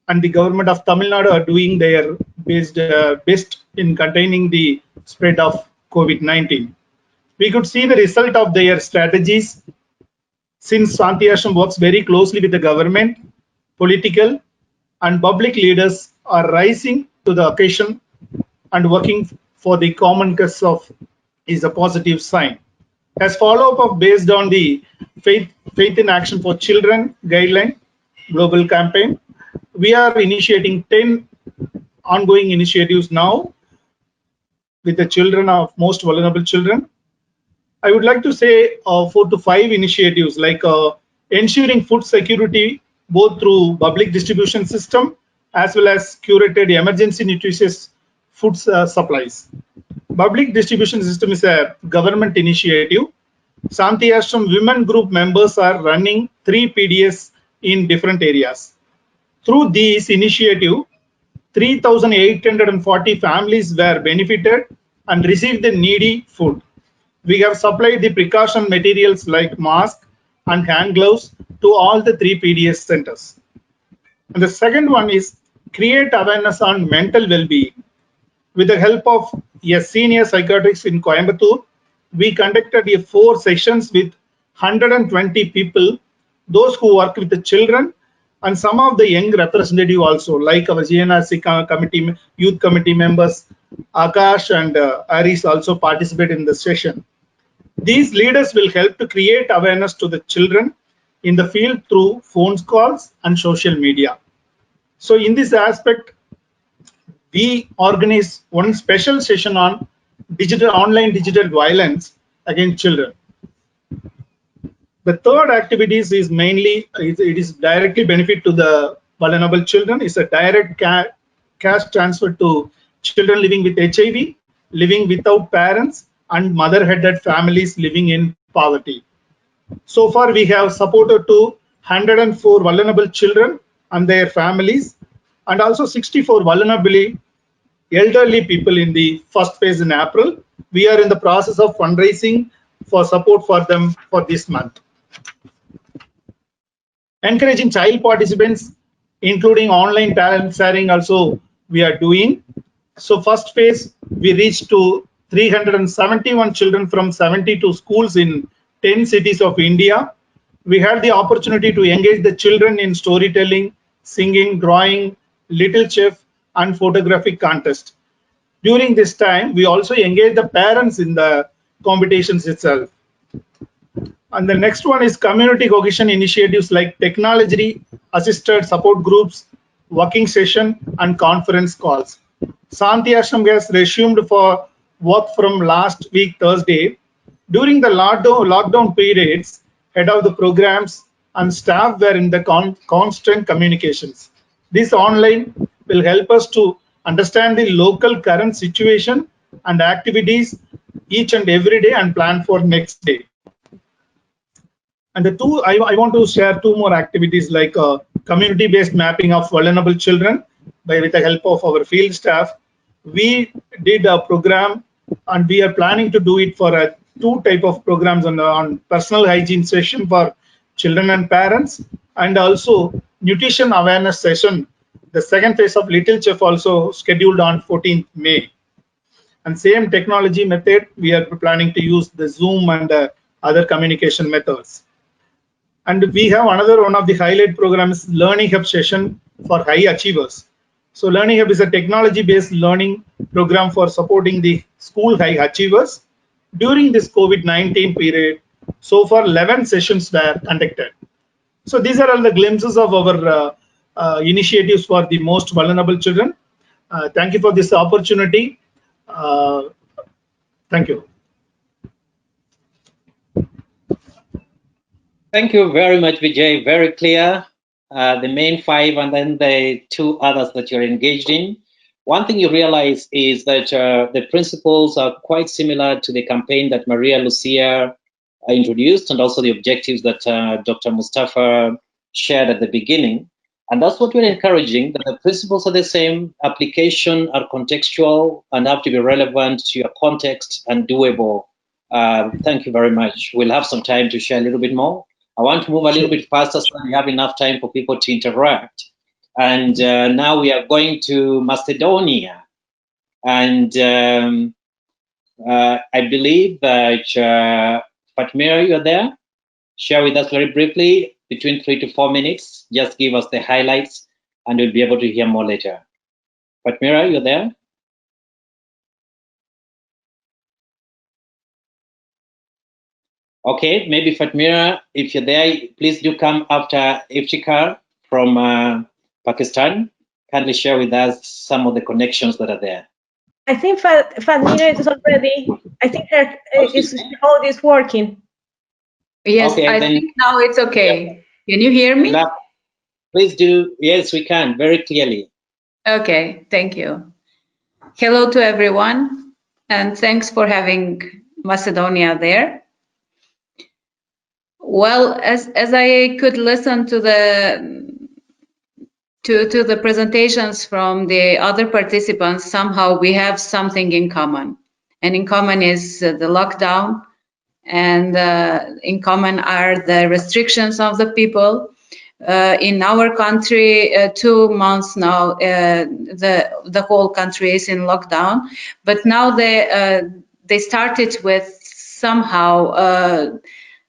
and the Government of Tamil Nadu are doing their best in containing the spread of COVID-19. We could see the result of their strategies since Shanti Ashram works very closely with the government, political and public leaders are rising to the occasion and working for the common cause of is a positive sign. As follow-up of based on the Faith in Action for Children guideline global campaign, we are initiating 10 ongoing initiatives now with the children of most vulnerable children. I would like to say 4 to 5 initiatives like ensuring food security both through public distribution system as well as curated emergency nutritious food supplies. Public distribution system is a government initiative. Shanti Ashram women group members are running 3 PDS in different areas. Through this initiative, 3,840 families were benefited and received the needy food. We have supplied the precaution materials like mask and hand gloves to all the 3 PDS centers. And the second one is create awareness on mental well-being. With the help of a senior psychiatrist in Coimbatore, we conducted 4 sessions with 120 people, those who work with the children and some of the young representative also, like our GNRC committee, youth committee members, Akash and Aris also participate in the session. These leaders will help to create awareness to the children in the field through phone calls and social media. So in this aspect, we organize one special session on online digital violence against children. The third activities is mainly, it is directly benefit to the vulnerable children. It's a direct cash transfer to children living with HIV, living without parents, and mother-headed families living in poverty. So far, we have supported to 104 vulnerable children and their families, and also 64 vulnerably elderly people in the first phase in April. We are in the process of fundraising for support for them for this month. Encouraging child participants, including online talent sharing also we are doing. So first phase, we reached to 371 children from 72 schools in 10 cities of India. We had the opportunity to engage the children in storytelling, singing, drawing, little chef, and photographic contest. During this time, we also engaged the parents in the competitions itself. And the next one is community cohesion initiatives like technology assisted support groups, working session, and conference calls. Shanti Ashram has resumed for work from last week Thursday. During the lockdown periods, head of the programs and staff were in the constant communications. This online will help us to understand the local current situation and activities each and every day and plan for next day. And I want to share two more activities like community-based mapping of vulnerable children with the help of our field staff. We did a program and we are planning to do it for two type of programs on personal hygiene session for children and parents, and also nutrition awareness session. The second phase of Little Chef also scheduled on 14th May. And same technology method, we are planning to use the Zoom and other communication methods. And we have another one of the highlight programs, Learning Hub session for high achievers. So Learning Hub is a technology-based learning program for supporting the school high achievers. During this COVID-19 period, so far 11 sessions were conducted. So these are all the glimpses of our initiatives for the most vulnerable children. Thank you for this opportunity. Thank you. Thank you very much, Vijay. Very clear. The main five and then the two others that you're engaged in. One thing you realize is that the principles are quite similar to the campaign that Maria Lucia introduced, and also the objectives that Dr. Mustafa shared at the beginning. And that's what we're encouraging, that the principles are the same, application are contextual and have to be relevant to your context and doable. Thank you very much. We'll have some time to share a little bit more. I want to move a little bit faster so we have enough time for people to interact. And now we are going to Macedonia. And I believe that Fatmira, you're there. Share with us very briefly, between 3 to 4 minutes. Just give us the highlights and we'll be able to hear more later. Fatmira, you're there? Okay, maybe Fatmira, if you're there, please do come after Iftikhar from Pakistan. Kindly share with us some of the connections that are there. I think Fatmira is already, I think her audio is working. Yes, okay, I think now it's okay. Can you hear me? Please do. Yes, we can, very clearly. Okay, thank you. Hello to everyone, and thanks for having Macedonia there. Well, as I could listen to the presentations from the other participants, somehow we have something in common. And in common is the lockdown, and in common are the restrictions of the people. In our country, 2 months now, the whole country is in lockdown. But now they started with somehow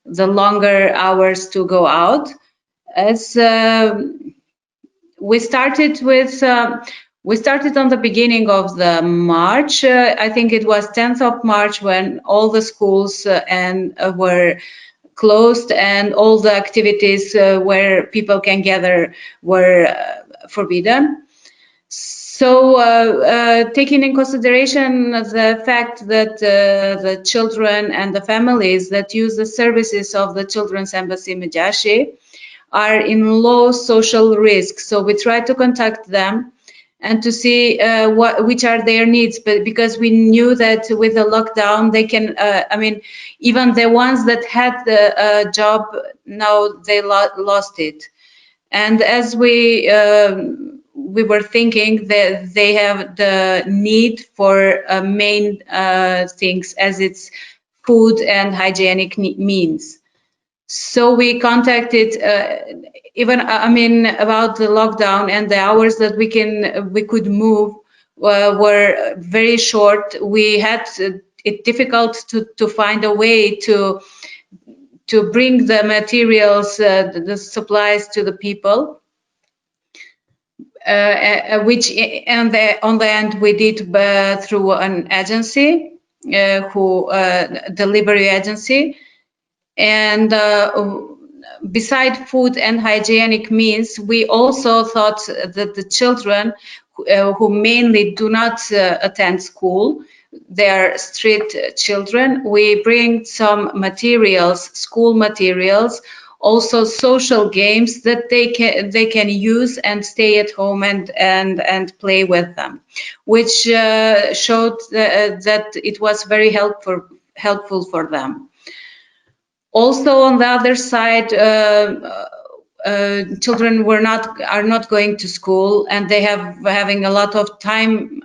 the longer hours to go out. As we started on the beginning of the March. I think it was 10th of March when all the schools were closed and all the activities where people can gather were forbidden. So, taking in consideration the fact that the children and the families that use the services of the Children's Embassy Mejashi are in low social risk, so we try to contact them and to see which are their needs. But because we knew that with the lockdown, they can, I mean, even the ones that had the job, now they lost it. And as we were thinking that they have the need for main things, as it's food and hygienic means. So we contacted even, I mean, about the lockdown, and the hours that we could move were very short. We had it difficult to find a way to bring the materials, the supplies to the people, which on the end we did through an agency, delivery agency. And beside food and hygienic means, we also thought that the children who mainly do not attend school, they are street children, we bring some materials, school materials, also social games that they can use and stay at home and play with them, which showed that it was very helpful for them. Also, on the other side, children are not going to school, and they having a lot of time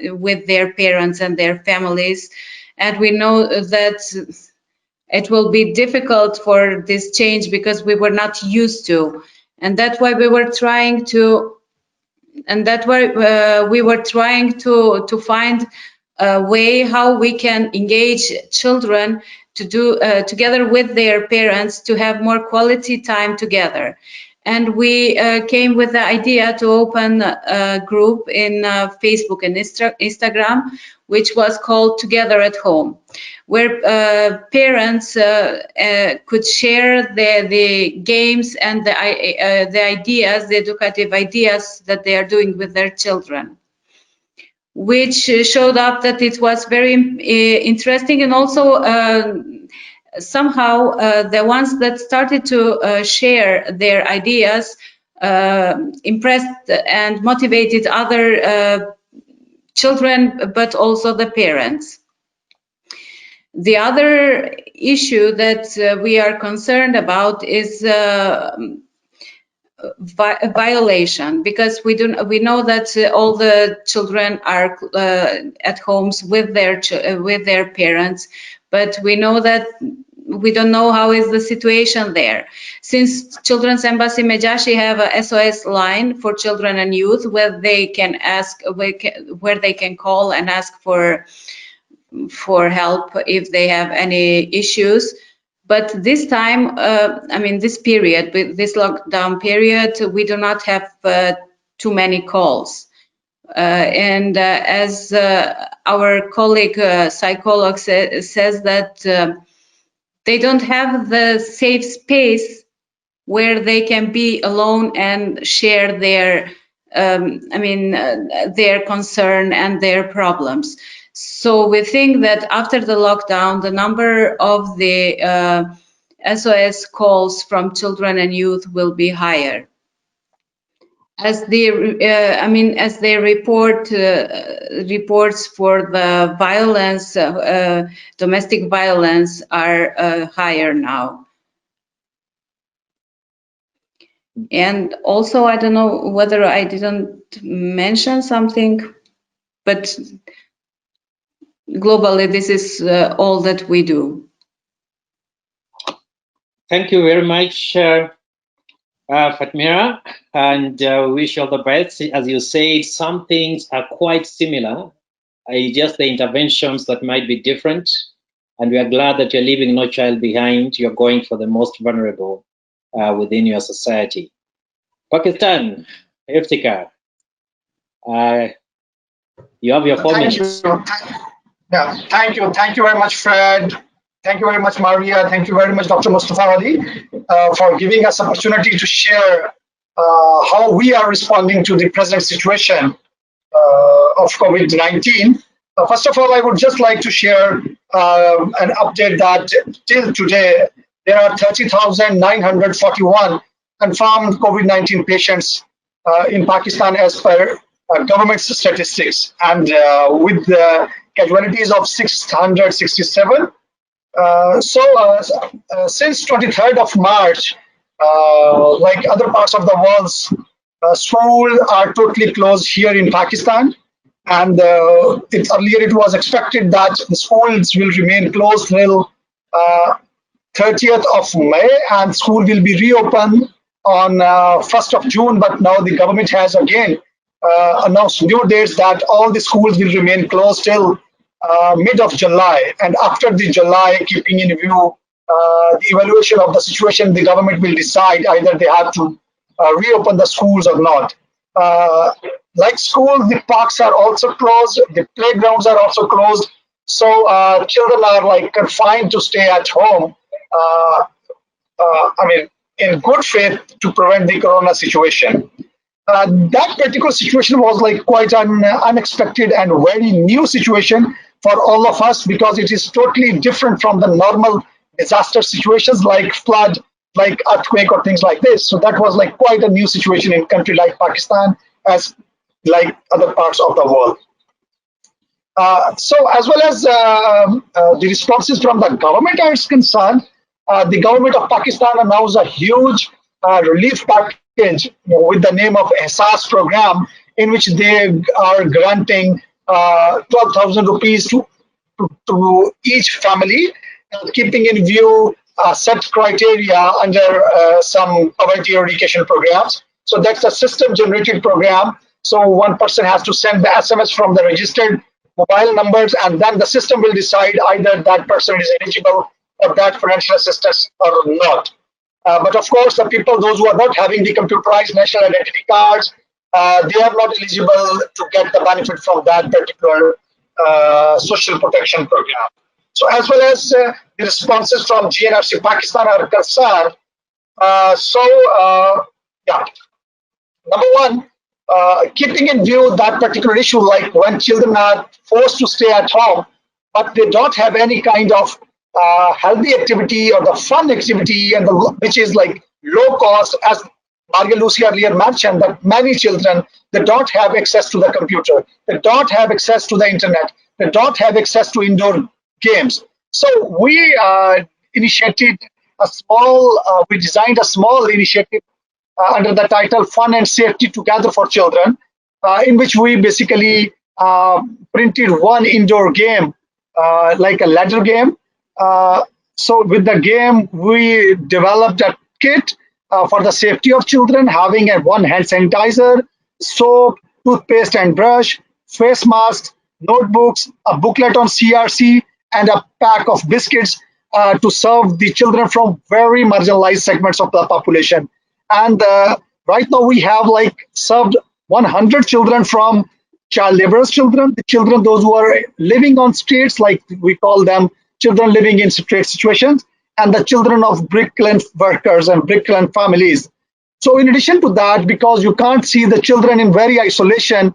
with their parents and their families, and we know that it will be difficult for this change because we were not used to, and that's why we were trying to, find a way how we can engage children to do together with their parents to have more quality time together. And we came with the idea to open a group in Facebook and Instagram, which was called Together at Home, where parents could share the games and the ideas, the educative ideas that they are doing with their children, which showed up that it was very interesting. And also somehow the ones that started to share their ideas impressed and motivated other children, but also the parents. The other issue that we are concerned about is violation, because we know that all the children are at homes with their parents, but we know that we don't know how is the situation there. Since Children's Embassy Mejashi have a SOS line for children and youth, where they can call and ask for help if they have any issues. But this time, I mean, this period, with this lockdown period, we do not have too many calls. And as our colleague psychologist says that they don't have the safe space where they can be alone and share their, their concern and their problems. So we think that after the lockdown, the number of the SOS calls from children and youth will be higher, as they report reports for the violence, domestic violence, are higher now. And also, I don't know whether I didn't mention something, but globally, this is all that we do. Thank you very much, Fatmira, and wish you all the best. As you said, some things are quite similar, just the interventions that might be different. And we are glad that you're leaving no child behind. You're going for the most vulnerable within your society. Pakistan, Iftikhar, you have your 4 minutes. Thank you very much, Fred. Thank you very much, Maria. Thank you very much, Dr. Mustafa Ali, for giving us opportunity to share how we are responding to the present situation of COVID-19. First of all, I would just like to share an update that till today, there are 30,941 confirmed COVID-19 patients in Pakistan as per government statistics, and with casualties of 667. Since 23rd of March, like other parts of the world, schools are totally closed here in Pakistan. And earlier it was expected that the schools will remain closed till 30th of May, and school will be reopened on 1st of June. But now the government has again announced new dates that all the schools will remain closed till mid of July. And after the July, keeping in view the evaluation of the situation, the government will decide either they have to reopen the schools or not. Like schools, the parks are also closed, the playgrounds are also closed. So children are like confined to stay at home. In good faith to prevent the corona situation. That particular situation was like quite an unexpected and very new situation for all of us, because it is totally different from the normal disaster situations like flood, like earthquake or things like this. So that was like quite a new situation in a country like Pakistan, as like other parts of the world. So as well as the responses from the government are concerned, the government of Pakistan announced a huge relief package with the name of Ehsaas program, in which they are granting 12,000 rupees to each family, keeping in view set criteria under some poverty eradication programs. So that's a system generated program. So one person has to send the SMS from the registered mobile numbers, and then the system will decide either that person is eligible for that financial assistance or not. But of course, the people, those who are not having the computerized national identity cards, they are not eligible to get the benefit from that particular social protection program. So as well as the responses from GNRC Pakistan are concerned, number one, keeping in view that particular issue, like when children are forced to stay at home, but they don't have any kind of healthy activity or the fun activity, and which is like low cost, as Margaret Lucy earlier mentioned, that many children, they don't have access to the computer, they don't have access to the internet, they don't have access to indoor games. So we initiated a small, we designed a small initiative under the title Fun and Safety Together for Children, in which we basically printed one indoor game, like a ladder game. So with the game, we developed a kit for the safety of children, having one hand sanitizer, soap, toothpaste and brush, face masks, notebooks, a booklet on CRC, and a pack of biscuits to serve the children from very marginalized segments of the population. And right now we have like served 100 children from child laborers children, the children those who are living on streets, like we call them children living in street situations, and the children of bricklayer workers and bricklayer families. So in addition to that, because you can't see the children in very isolation,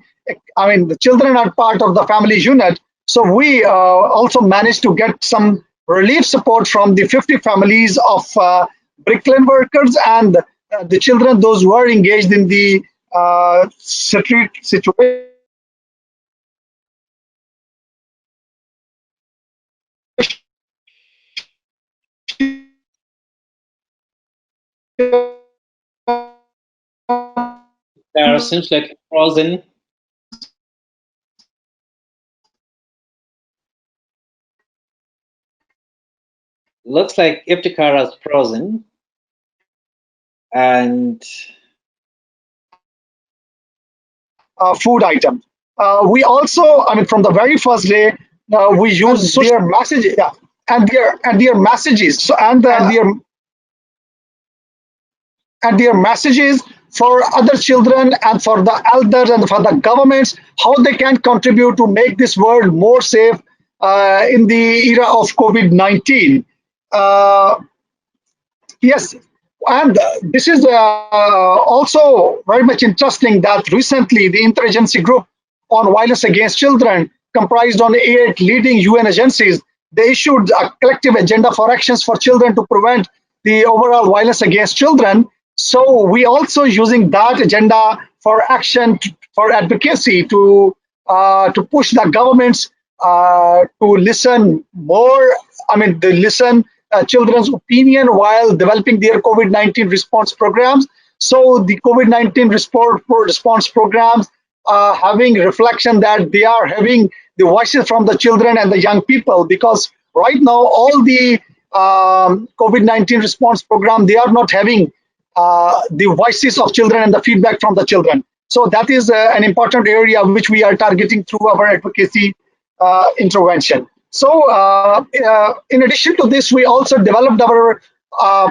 I mean, the children are part of the family unit. So we also managed to get some relief support from the 50 families of bricklayer workers and the children, those who are engaged in the street situation. There seems like frozen. Looks like Iftikhar is frozen. And food item. We also, I mean, from the very first day, we use their messages, yeah, and their messages. So and their messages for other children and for the elders and for the governments, how they can contribute to make this world more safe in the era of COVID-19. Yes, and this is also very much interesting that recently the interagency group on Violence Against Children, comprised on 8 leading UN agencies. They issued a collective agenda for actions for children to prevent the overall violence against children. So we also using that agenda for action, for advocacy, to push the governments to listen more. I mean, they listen children's opinion while developing their COVID-19 response programs. So the COVID-19 response programs having reflection that they are having the voices from the children and the young people, because right now all the COVID-19 response program, they are not having the voices of children and the feedback from the children. So that is an important area which we are targeting through our advocacy intervention. So in addition to this, we also developed our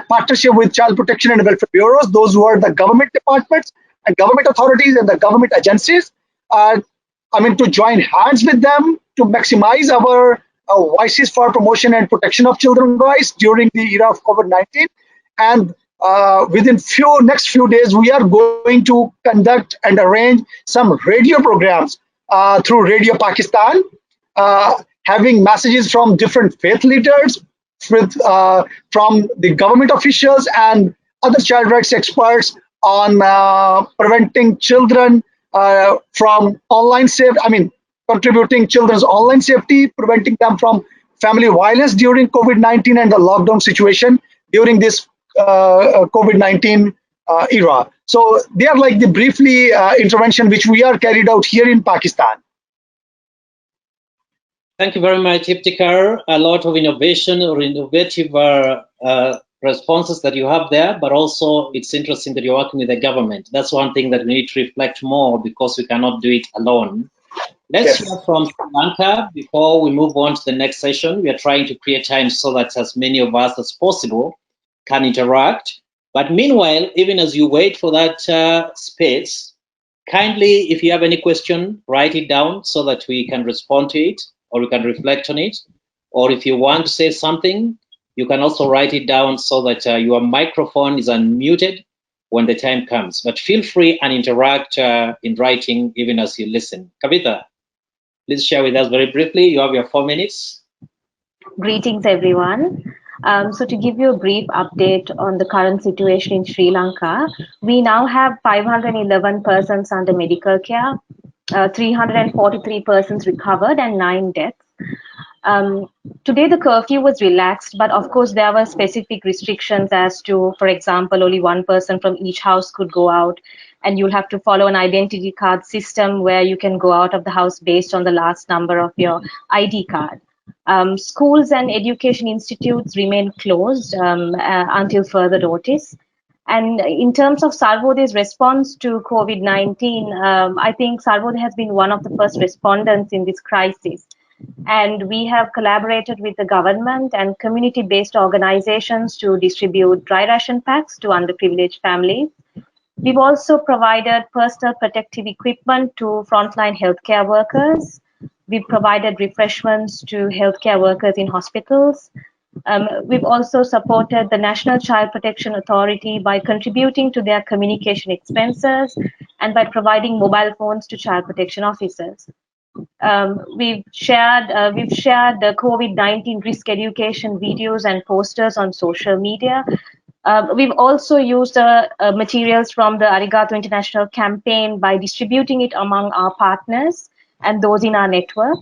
partnership with Child Protection and Welfare Bureaus, those who are the government departments and government authorities and the government agencies. To join hands with them to maximize our voices for promotion and protection of children's rights during the era of COVID-19. And within next few days, we are going to conduct and arrange some radio programs through Radio Pakistan, having messages from different faith leaders, from the government officials and other child rights experts on preventing children from online safety, contributing children's online safety, preventing them from family violence during COVID-19 and the lockdown situation during this COVID-19 era. So they are like the briefly intervention which we are carried out here in Pakistan. Thank you very much, Iftikhar. A lot of innovation or innovative responses that you have there, but also it's interesting that you're working with the government. That's one thing that we need to reflect more, because we cannot do it alone. Let's hear from Sri Lanka before we move on to the next session. We are trying to create time so that as many of us as possible can interact. But meanwhile, even as you wait for that space, kindly, if you have any question, write it down so that we can respond to it, or we can reflect on it. Or if you want to say something, you can also write it down so that your microphone is unmuted when the time comes. But feel free and interact in writing even as you listen. Kavita, please share with us very briefly. You have your 4 minutes. Greetings, everyone. So to give you a brief update on the current situation in Sri Lanka, we now have 511 persons under medical care, 343 persons recovered, and 9 deaths. Today the curfew was relaxed, but of course there were specific restrictions as to, for example, only 1 person from each house could go out, and you'll have to follow an identity card system where you can go out of the house based on the last number of your ID card. Schools and education institutes remain closed until further notice. And in terms of Sarvoday's response to COVID-19, I think Sarvodaya has been one of the first respondents in this crisis. And we have collaborated with the government and community-based organizations to distribute dry ration packs to underprivileged families. We've also provided personal protective equipment to frontline healthcare workers. We've provided refreshments to healthcare workers in hospitals. We've also supported the National Child Protection Authority by contributing to their communication expenses and by providing mobile phones to child protection officers. We've shared the COVID-19 risk education videos and posters on social media. We've also used materials from the Arigato International campaign by distributing it among our partners and those in our network.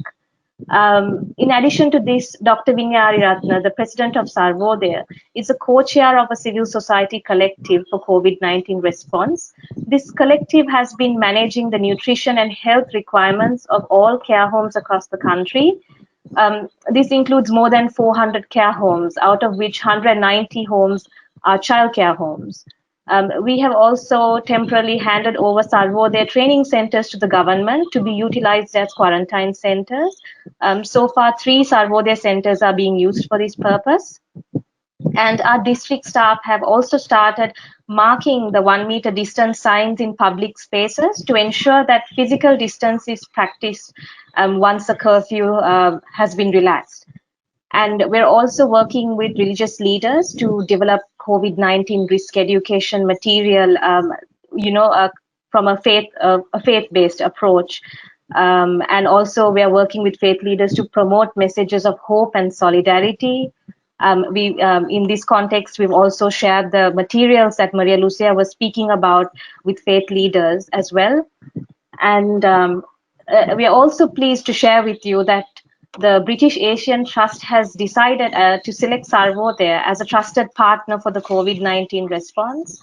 In addition to this, Dr. Vinyari Ratna, the president of Sarvodaya, is a co-chair of a civil society collective for COVID-19 response. This collective has been managing the nutrition and health requirements of all care homes across the country. This includes more than 400 care homes, out of which 190 homes are childcare homes. We have also temporarily handed over Sarvodaya training centers to the government to be utilized as quarantine centers. So far, 3 Sarvodaya centers are being used for this purpose. And our district staff have also started marking the 1 meter distance signs in public spaces to ensure that physical distance is practiced once the curfew has been relaxed. And we're also working with religious leaders to develop COVID-19 risk education material, from a faith-based approach. And also we are working with faith leaders to promote messages of hope and solidarity. In this context, we've also shared the materials that Maria Lucia was speaking about with faith leaders as well. And we are also pleased to share with you that the British Asian Trust has decided to select Sarvodaya as a trusted partner for the COVID-19 response.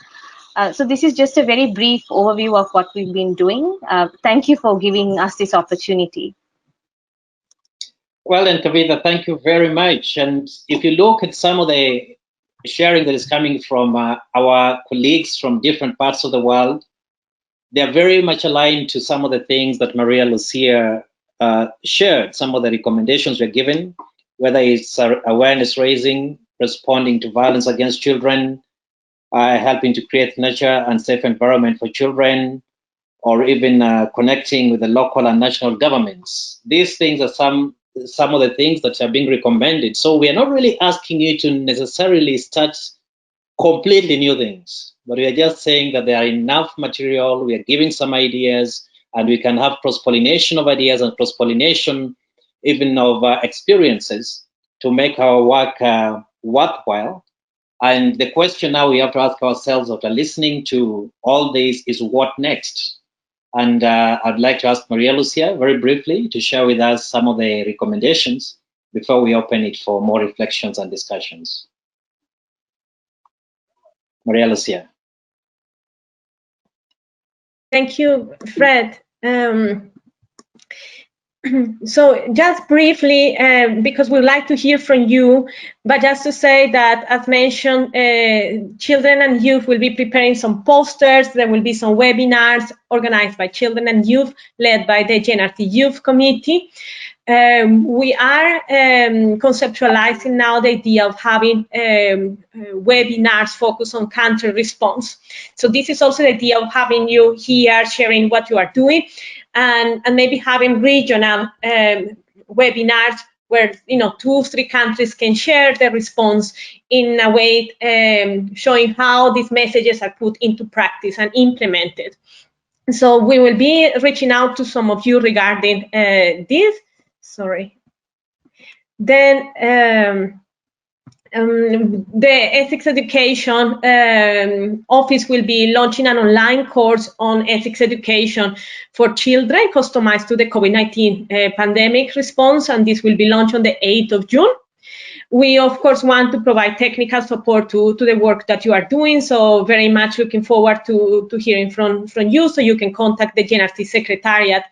So this is just a very brief overview of what we've been doing. Thank you for giving us this opportunity. Well, and Kavita, thank you very much. And if you look at some of the sharing that is coming from our colleagues from different parts of the world, they are very much aligned to some of the things that Maria Lucia shared, some of the recommendations we're given, whether it's awareness raising, responding to violence against children, helping to create nurture and safe environment for children, or even connecting with the local and national governments. These things are some of the things that are being recommended. So we are not really asking you to necessarily start completely new things, but we are just saying that there are enough material, we are giving some ideas, and we can have cross-pollination of ideas and cross-pollination even of experiences to make our work worthwhile. And the question now we have to ask ourselves after listening to all this is what next? And I'd like to ask Maria Lucia very briefly to share with us some of the recommendations before we open it for more reflections and discussions. Maria Lucia. Thank you, Fred. So just briefly, because we'd like to hear from you, but just to say that, as mentioned, children and youth will be preparing some posters. There will be some webinars organized by children and youth, led by the JNRT Youth Committee. We are conceptualizing now the idea of having webinars focused on country response. So this is also the idea of having you here sharing what you are doing, and maybe having regional webinars where 2 or 3 countries can share the response in a way showing how these messages are put into practice and implemented. So we will be reaching out to some of you regarding this. Sorry. Then the ethics education office will be launching an online course on ethics education for children customized to the COVID-19 pandemic response, and this will be launched on the 8th of June. We, of course, want to provide technical support to the work that you are doing, so very much looking forward to hearing from you, so you can contact the JNRT Secretariat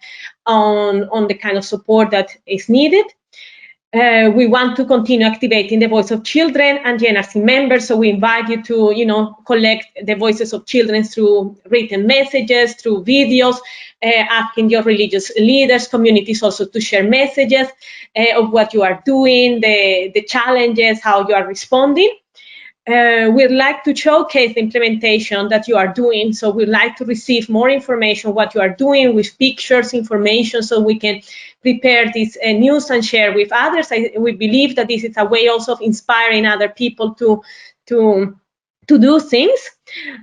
on the kind of support that is needed. We want to continue activating the voice of children and JNRC members, so we invite you to, collect the voices of children through written messages, through videos, asking your religious leaders, communities also to share messages of what you are doing, the challenges, how you are responding. We'd like to showcase the implementation that you are doing, so we'd like to receive more information what you are doing with pictures, information, so we can prepare this news and share with others. We believe that this is a way also of inspiring other people to do things.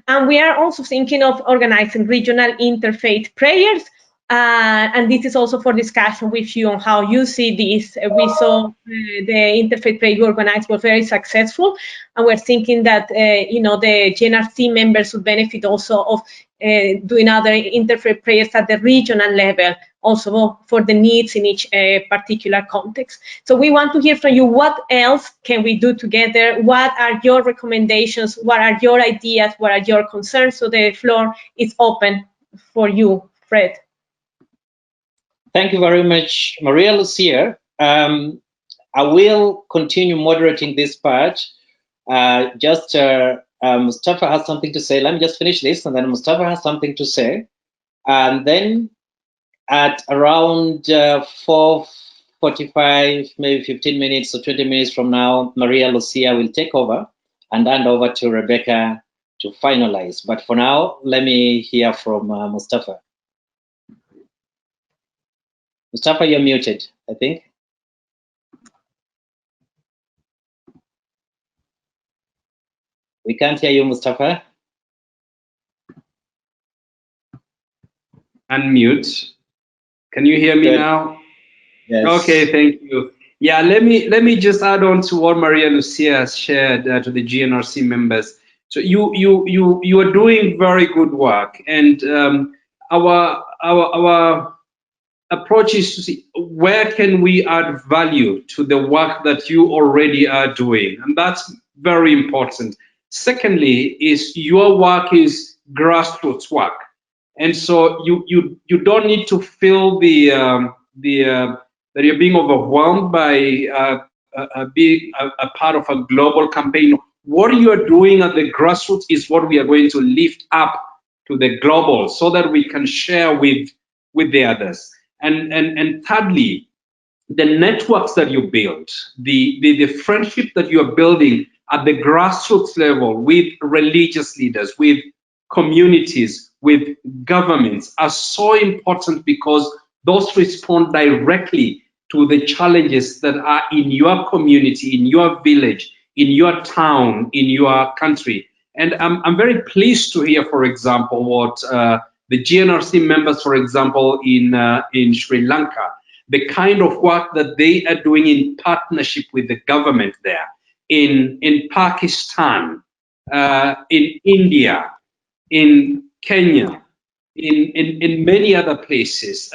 And we are also thinking of organizing regional interfaith prayers. And this is also for discussion with you on how you see this. We saw the interfaith prayer you organized was very successful, and we're thinking that the JNRC members would benefit also of doing other interfaith prayers at the regional level, also for the needs in each particular context. So we want to hear from you. What else can we do together? What are your recommendations? What are your ideas? What are your concerns? So the floor is open for you, Fred. Thank you very much, Maria Lucia. I will continue moderating this part. Mustafa has something to say. Let me just finish this, and then Mustafa has something to say. And then at around 4:45, maybe 15 minutes or 20 minutes from now, Maria Lucia will take over and hand over to Rebecca to finalize. But for now, let me hear from Mustafa. Mustafa, you're muted, I think. We can't hear you, Mustafa. Unmute. Can you hear me Good. now? Yes. Okay, thank you. Yeah, let me just add on to what Maria Lucia has shared to the GNRC members. So you are doing very good work, and our approach is to see where can we add value to the work that you already are doing, and that's very important. Secondly, is your work is grassroots work, and so you don't need to feel that you're being overwhelmed by being a part of a global campaign. What you are doing at the grassroots is what we are going to lift up to the global, so that we can share with the others. And thirdly, the networks that you build, the friendship that you are building at the grassroots level with religious leaders, with communities, with governments are so important, because those respond directly to the challenges that are in your community, in your village, in your town, in your country. And I'm very pleased to hear, for example, what the GNRC members, for example, in Sri Lanka, the kind of work that they are doing in partnership with the government there, in Pakistan, in India, in Kenya, in many other places.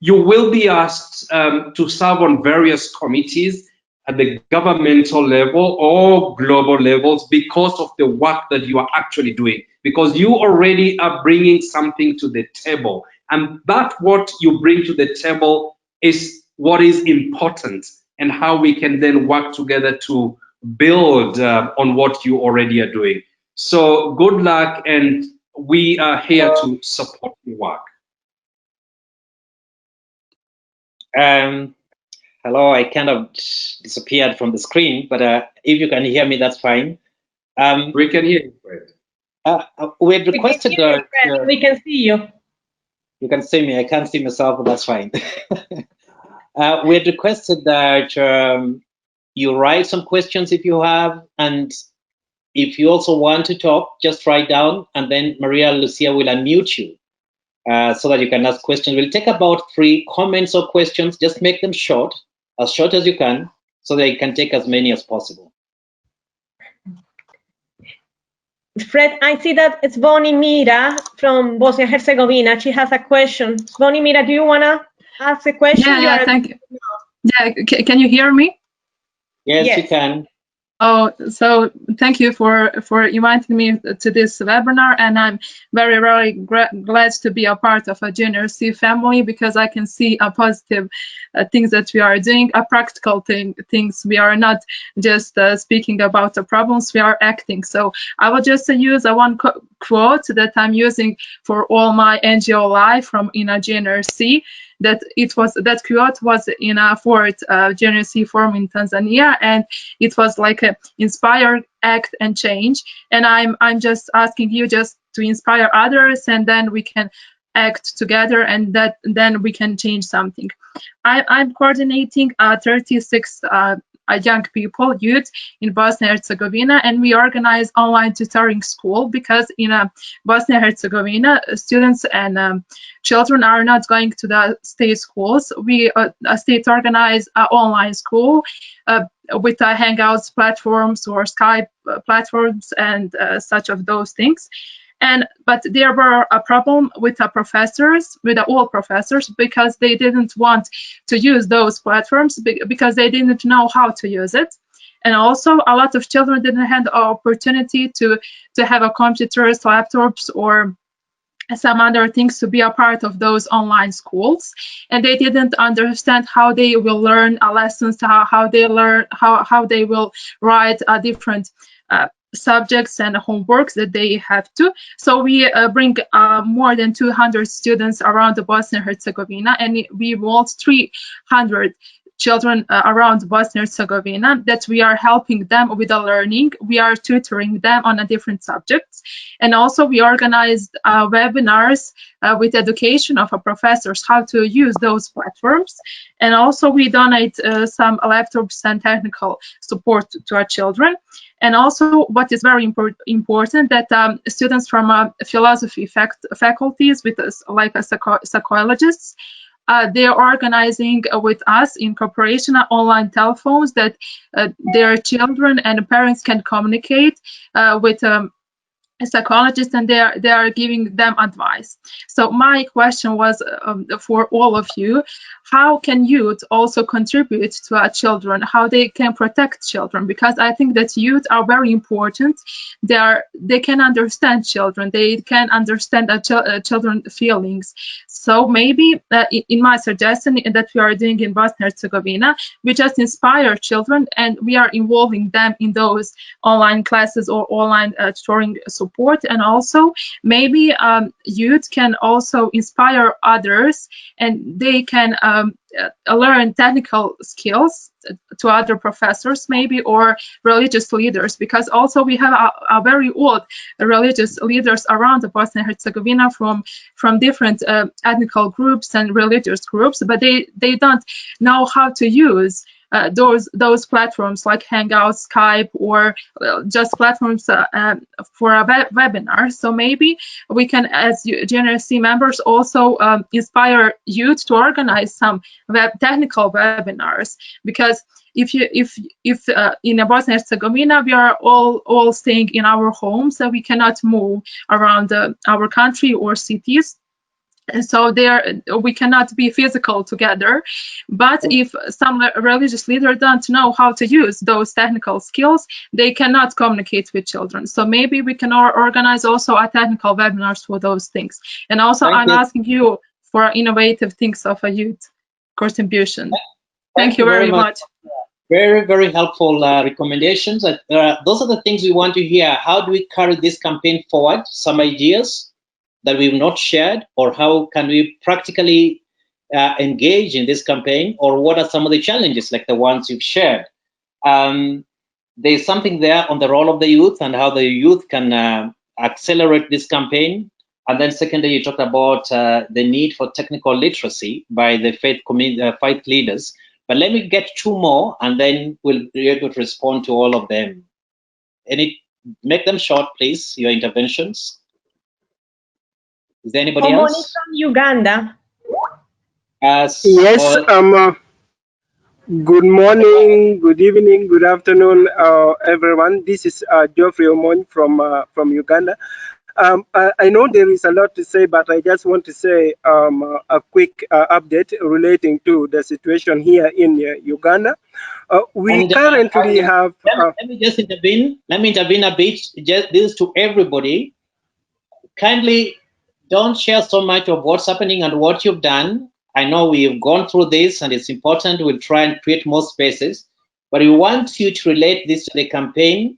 You will be asked to serve on various committees at the governmental level or global levels, because of the work that you are actually doing, because you already are bringing something to the table. And that what you bring to the table is what is important, and how we can then work together to build on what you already are doing. So good luck, and we are here to support your work. Hello, I kind of disappeared from the screen, but if you can hear me, that's fine. We can hear you, Fred. We had requested that we can see you. you can see me. I can't see myself, but that's fine. We had requested that you write some questions if you have, and if you also want to talk, just write down, and then Maria Lucia will unmute you so that you can ask questions. We'll take about 3 comments or questions. Just make them short as you can, so that you can take as many as possible. Fred, I see that Zvoni Mira from Bosnia Herzegovina. She has a question. Zvoni Mira, do you want to ask a question? Yeah, thank you. Yeah, can you hear me? Yes, you can. Oh, so thank you for inviting me to this webinar, and I'm very glad to be a part of a GNRC family, because I can see a positive things that we are doing, a practical things. We are not just speaking about the problems, we are acting. So I will just use one quote that I'm using for all my NGO life from in a GNRC. That quote was in a 4th GNRC forum in Tanzania, and it was like a inspire, act, and change. And I'm just asking you just to inspire others, and then we can act together, and then we can change something. I'm coordinating 36 young people, youth in Bosnia and Herzegovina, and we organize online tutoring school, because in Bosnia and Herzegovina, students and children are not going to the state schools. We state organize an online school with Hangouts platforms or Skype platforms and such of those things. But there were a problem with the professors, with the all professors, because they didn't want to use those platforms because they didn't know how to use it. And also a lot of children didn't have the opportunity to have a computers, laptops, or some other things to be a part of those online schools, and they didn't understand how they will learn lessons, how they will write different subjects and homeworks that they have to. So we bring more than 200 students around the Bosnia and Herzegovina, and we involve 300 children around Bosnia and Herzegovina that we are helping them with the learning. We are tutoring them on different subjects. And also we organized webinars with education of professors how to use those platforms. And also we donate some laptops and technical support to our children. And also what is very important that students from philosophy faculties with us, like psychologists, they are organizing with us in cooperation online telephones that their children and parents can communicate with a psychologist, and they are giving them advice. So my question was for all of you: how can youth also contribute to our children? How they can protect children? Because I think that youth are very important. They can understand children. They can understand children's feelings. So maybe in my suggestion that we are doing in Bosnia and Herzegovina, we just inspire children and we are involving them in those online classes or online tutoring support. And also maybe youth can also inspire others, and they can learn technical skills to other professors maybe, or religious leaders, because also we have a very old religious leaders around the Bosnia and Herzegovina from different ethnical groups and religious groups, but they don't know how to use those platforms like Hangout, Skype, or just platforms for a webinar. So maybe we can, as GNRC members, also inspire youth to organize some technical webinars, because if in Bosnia and Herzegovina we are all staying in our homes, so we cannot move around our country or cities. And so we cannot be physical together. But if some religious leaders don't know how to use those technical skills, they cannot communicate with children. So maybe we can organize also a technical webinars for those things. And also I'm asking you for innovative things of a youth contribution. Thank you very much. Very, very helpful recommendations. Those are the things we want to hear. How do we carry this campaign forward? Some ideas that we've not shared, or how can we practically engage in this campaign, or what are some of the challenges like the ones you've shared? There's something there on the role of the youth and how the youth can accelerate this campaign. And then secondly, you talked about the need for technical literacy by the faith leaders. But let me get two more, and then we'll be able to respond to all of them. Make them short, please, your interventions. Is there anybody else? From Uganda. Yes. Good morning, good evening, good afternoon, everyone. This is Geoffrey Omoni from Uganda. I know there is a lot to say, but I just want to say a quick update relating to the situation here in Uganda. We currently have. Let me just intervene. Let me intervene a bit. Just this to everybody. Kindly don't share so much of what's happening and what you've done. I know we've gone through this and it's important. We'll try and create more spaces, but we want you to relate this to the campaign,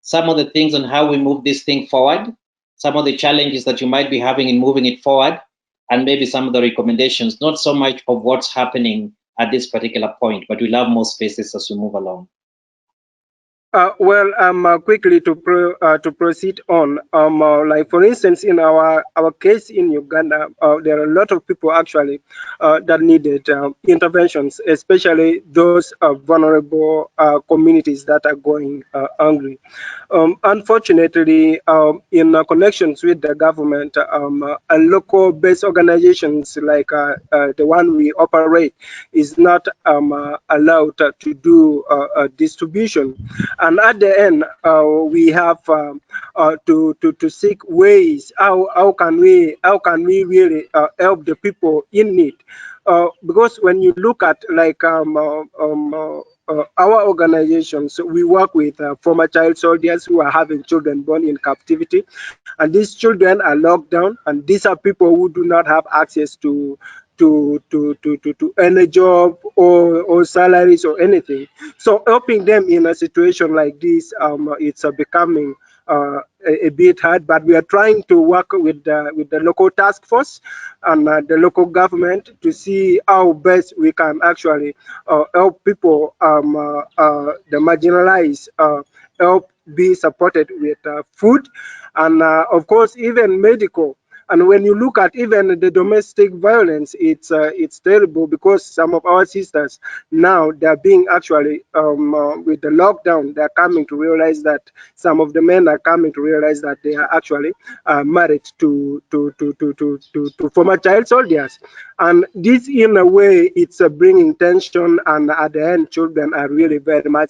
some of the things on how we move this thing forward, some of the challenges that you might be having in moving it forward, and maybe some of the recommendations, not so much of what's happening at this particular point, but we'll have more spaces as we move along. Quickly to proceed on, like for instance, in our case in Uganda, there are a lot of people actually that needed interventions, especially those vulnerable communities that are going hungry. Unfortunately, in connections with the government, local-based organizations like the one we operate is not allowed to do distribution. And at the end, we have to seek ways. How can we really help the people in need? Because when you look at like our organizations, we work with former child soldiers who are having children born in captivity, and these children are locked down, and these are people who do not have access to any job or salaries or anything. So helping them in a situation like this, it's becoming a bit hard, but we are trying to work with the local task force and the local government to see how best we can actually help people, the marginalized, help be supported with food, and of course even medical And when you look at even the domestic violence, it's terrible, because some of our sisters now, they're being actually with the lockdown, they're coming to realize that some of the men are coming to realize that they are actually married to former child soldiers. And this, in a way, it's bringing tension, and at the end, children are really very much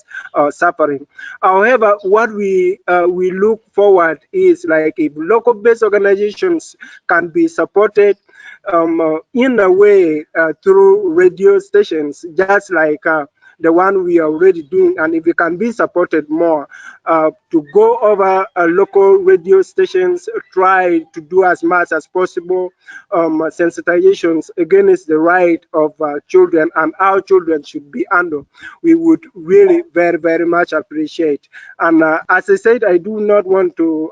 suffering. However, what we look forward is, like, if local-based organizations can be supported in a way through radio stations, just like the one we are already doing, and if it can be supported more, to go over local radio stations, try to do as much as possible sensitizations against the right of children and how children should be handled, we would really very, very much appreciate. And as I said, I do not want to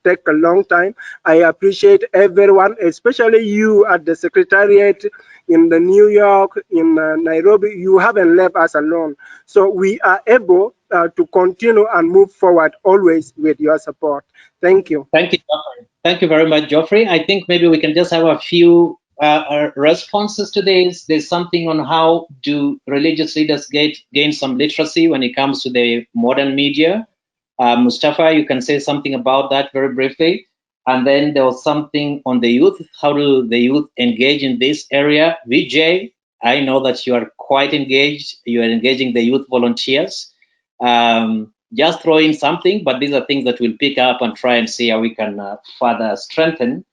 take a long time. I appreciate everyone, especially you at the Secretariat in the New York, in Nairobi. You haven't left us alone. So we are able to continue and move forward always with your support. Thank you. Thank you, Geoffrey. Thank you very much, Geoffrey. I think maybe we can just have a few responses to this. There's something on how do religious leaders gain some literacy when it comes to the modern media. Mustafa, you can say something about that very briefly. And then there was something on the youth. How do the youth engage in this area? Vijay, I know that you are quite engaged. You are engaging the youth volunteers. Just throw in something, but these are things that we'll pick up and try and see how we can further strengthen.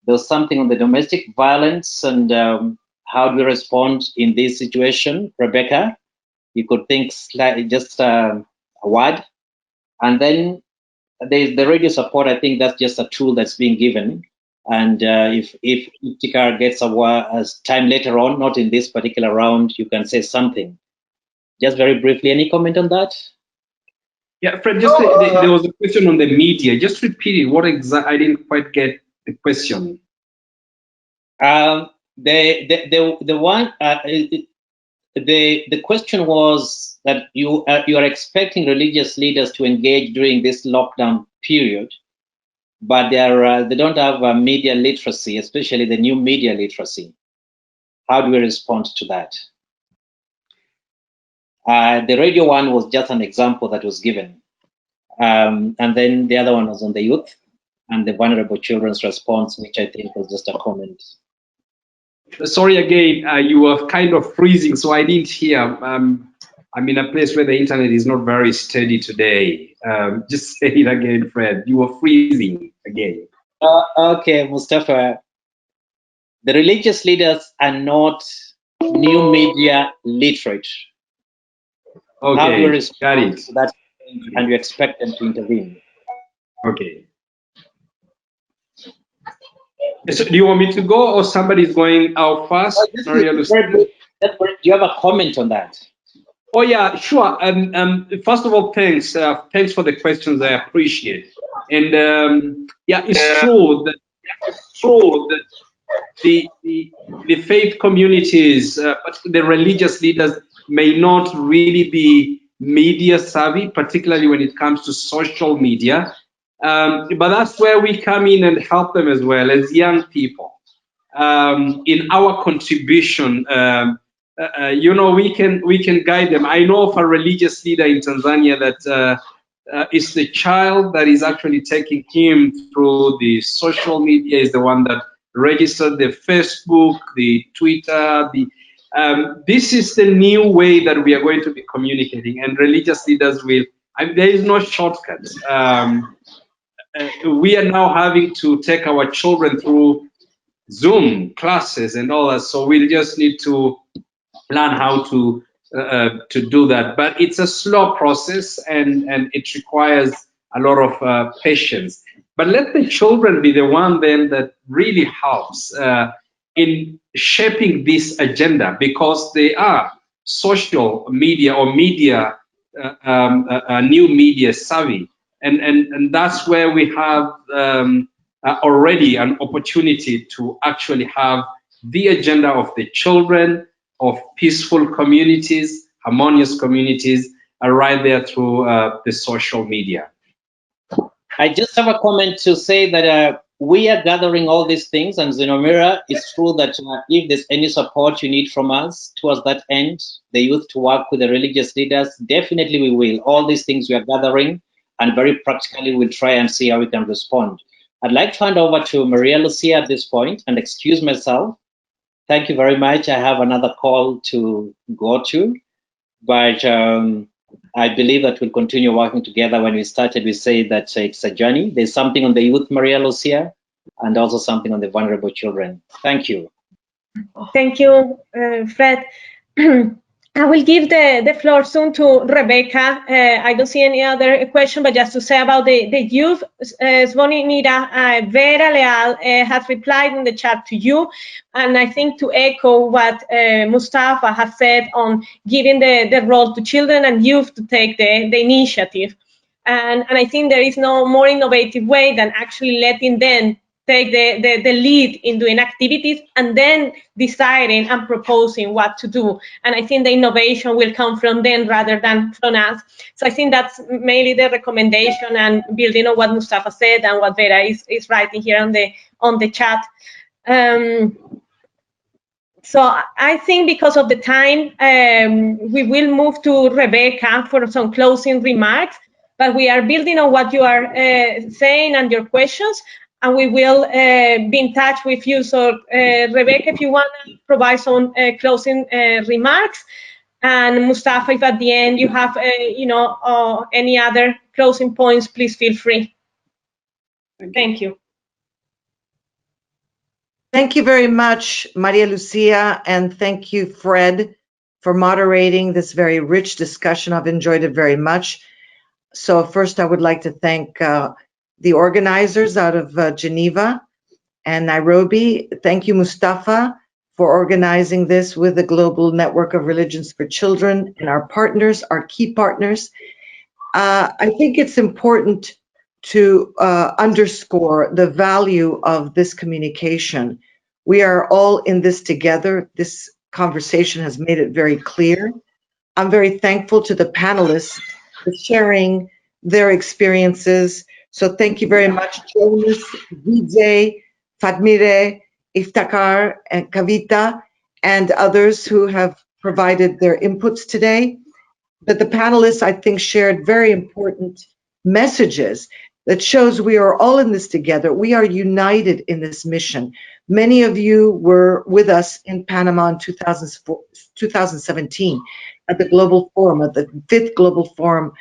There's something on the domestic violence and how do we respond in this situation. Rebecca, you could think slightly, just a word. And then there's the radio support. I think that's just a tool that's being given. And if Iftikhar gets a time later on, not in this particular round, you can say something. Just very briefly, any comment on that? Yeah, Fred, just there was a question on the media. Just repeat it. What exactly? I didn't quite get the question. The question was that you are expecting religious leaders to engage during this lockdown period, but they don't have media literacy, especially the new media literacy. How do we respond to that? The radio one was just an example that was given. And then the other one was on the youth and the vulnerable children's response, which I think was just a comment. Sorry again, you were kind of freezing, so I didn't hear. I'm in a place where the internet is not very steady today. Just say it again, Fred. You were freezing again. Okay, Mustafa. The religious leaders are not new media literate. Okay, how do you respond got it. to that, and you expect them to intervene? Okay. So do you want me to go, or somebody's going out first? Do you have a comment on that? Oh yeah, sure. First of all, thanks for the questions. I appreciate. And yeah, it's true that the faith communities, but the religious leaders may not really be media savvy, particularly when it comes to social media. But that's where we come in and help them as well as young people. In our contribution, you know, we can guide them. I know of a religious leader in Tanzania that is the child that is actually taking him through the social media, is the one that registered the Facebook, the Twitter, this is the new way that we are going to be communicating, and religious leaders will, there is no shortcut. We are now having to take our children through Zoom classes and all that, so we just need to learn how to do that. But it's a slow process, and it requires a lot of patience. But let the children be the one then that really helps in shaping this agenda, because they are social media or media, new media savvy. And that's where we have already an opportunity to actually have the agenda of the children, of peaceful communities, harmonious communities, right there through the social media. I just have a comment to say that we are gathering all these things, and Zenomira, it's true that if there's any support you need from us towards that end, the youth to work with the religious leaders, definitely we will. All these things we are gathering, and very practically we'll try and see how we can respond. I'd like to hand over to Maria Lucia at this point and excuse myself. Thank you very much. I have another call to go to, but I believe that we'll continue working together. When we started, we said that it's a journey. There's something on the youth, Maria Lucia, and also something on the vulnerable children. Thank you. Thank you, Fred. I will give the floor soon to Rebecca. I don't see any other question, but just to say about the youth, Zvonimira Vera Leal has replied in the chat to you, and I think to echo what Mustafa has said on giving the role to children and youth to take the initiative. And I think there is no more innovative way than actually letting them take the lead in doing activities and then deciding and proposing what to do. And I think the innovation will come from them rather than from us. So I think that's mainly the recommendation, and building on what Mustafa said and what Vera is writing here on the chat. So I think because of the time, we will move to Rebecca for some closing remarks, but we are building on what you are saying and your questions, and we will be in touch with you. So Rebecca, if you want to provide some closing remarks, and Mustafa, if at the end you have any other closing points, please feel free. Thank you. Thank you very much, Maria Lucia, and thank you, Fred, for moderating this very rich discussion. I've enjoyed it very much. So first, I would like to thank the organizers out of Geneva and Nairobi. Thank you, Mustafa, for organizing this with the Global Network of Religions for Children and our partners, our key partners. I think it's important to underscore the value of this communication. We are all in this together. This conversation has made it very clear. I'm very thankful to the panelists for sharing their experiences. So thank you very much, Jonas, Vijay, Fatmire, Iftikhar, and Kavita, and others who have provided their inputs today. But the panelists, I think, shared very important messages that shows we are all in this together. We are united in this mission. Many of you were with us in Panama in 2017 at the Global Forum, at the 5th Global Forum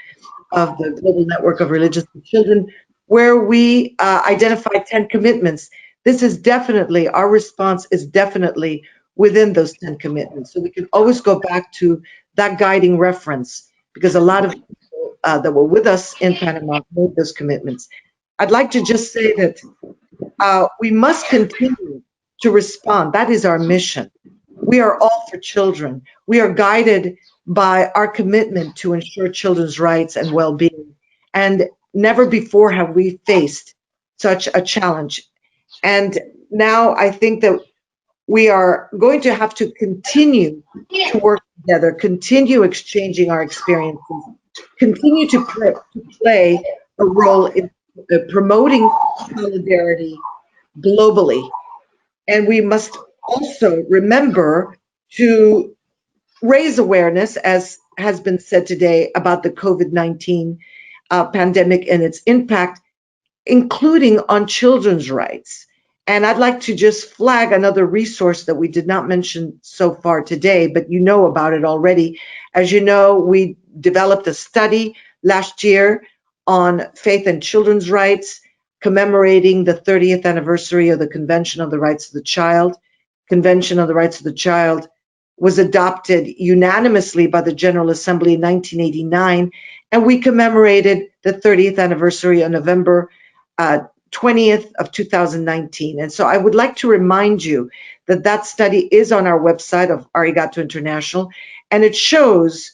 of the Global Network of Religions for Children, where we identified 10 commitments. This is definitely, our response is definitely within those 10 commitments. So we can always go back to that guiding reference, because a lot of people that were with us in Panama made those commitments. I'd like to just say that we must continue to respond. That is our mission. We are all for children. We are guided by our commitment to ensure children's rights and well-being. And never before have we faced such a challenge. And now I think that we are going to have to continue to work together, continue exchanging our experiences, continue to play a role in promoting solidarity globally. And we must also remember to raise awareness, as has been said today, about the COVID-19 pandemic and its impact, including on children's rights. And I'd like to just flag another resource that we did not mention so far today, but you know about it already. As you know, we developed a study last year on faith and children's rights, commemorating the 30th anniversary of the Convention on the Rights of the Child. Convention on the Rights of the Child was adopted unanimously by the General Assembly in 1989, and we commemorated the 30th anniversary on November 20th of 2019. And so I would like to remind you that that study is on our website of Arigato International, and it shows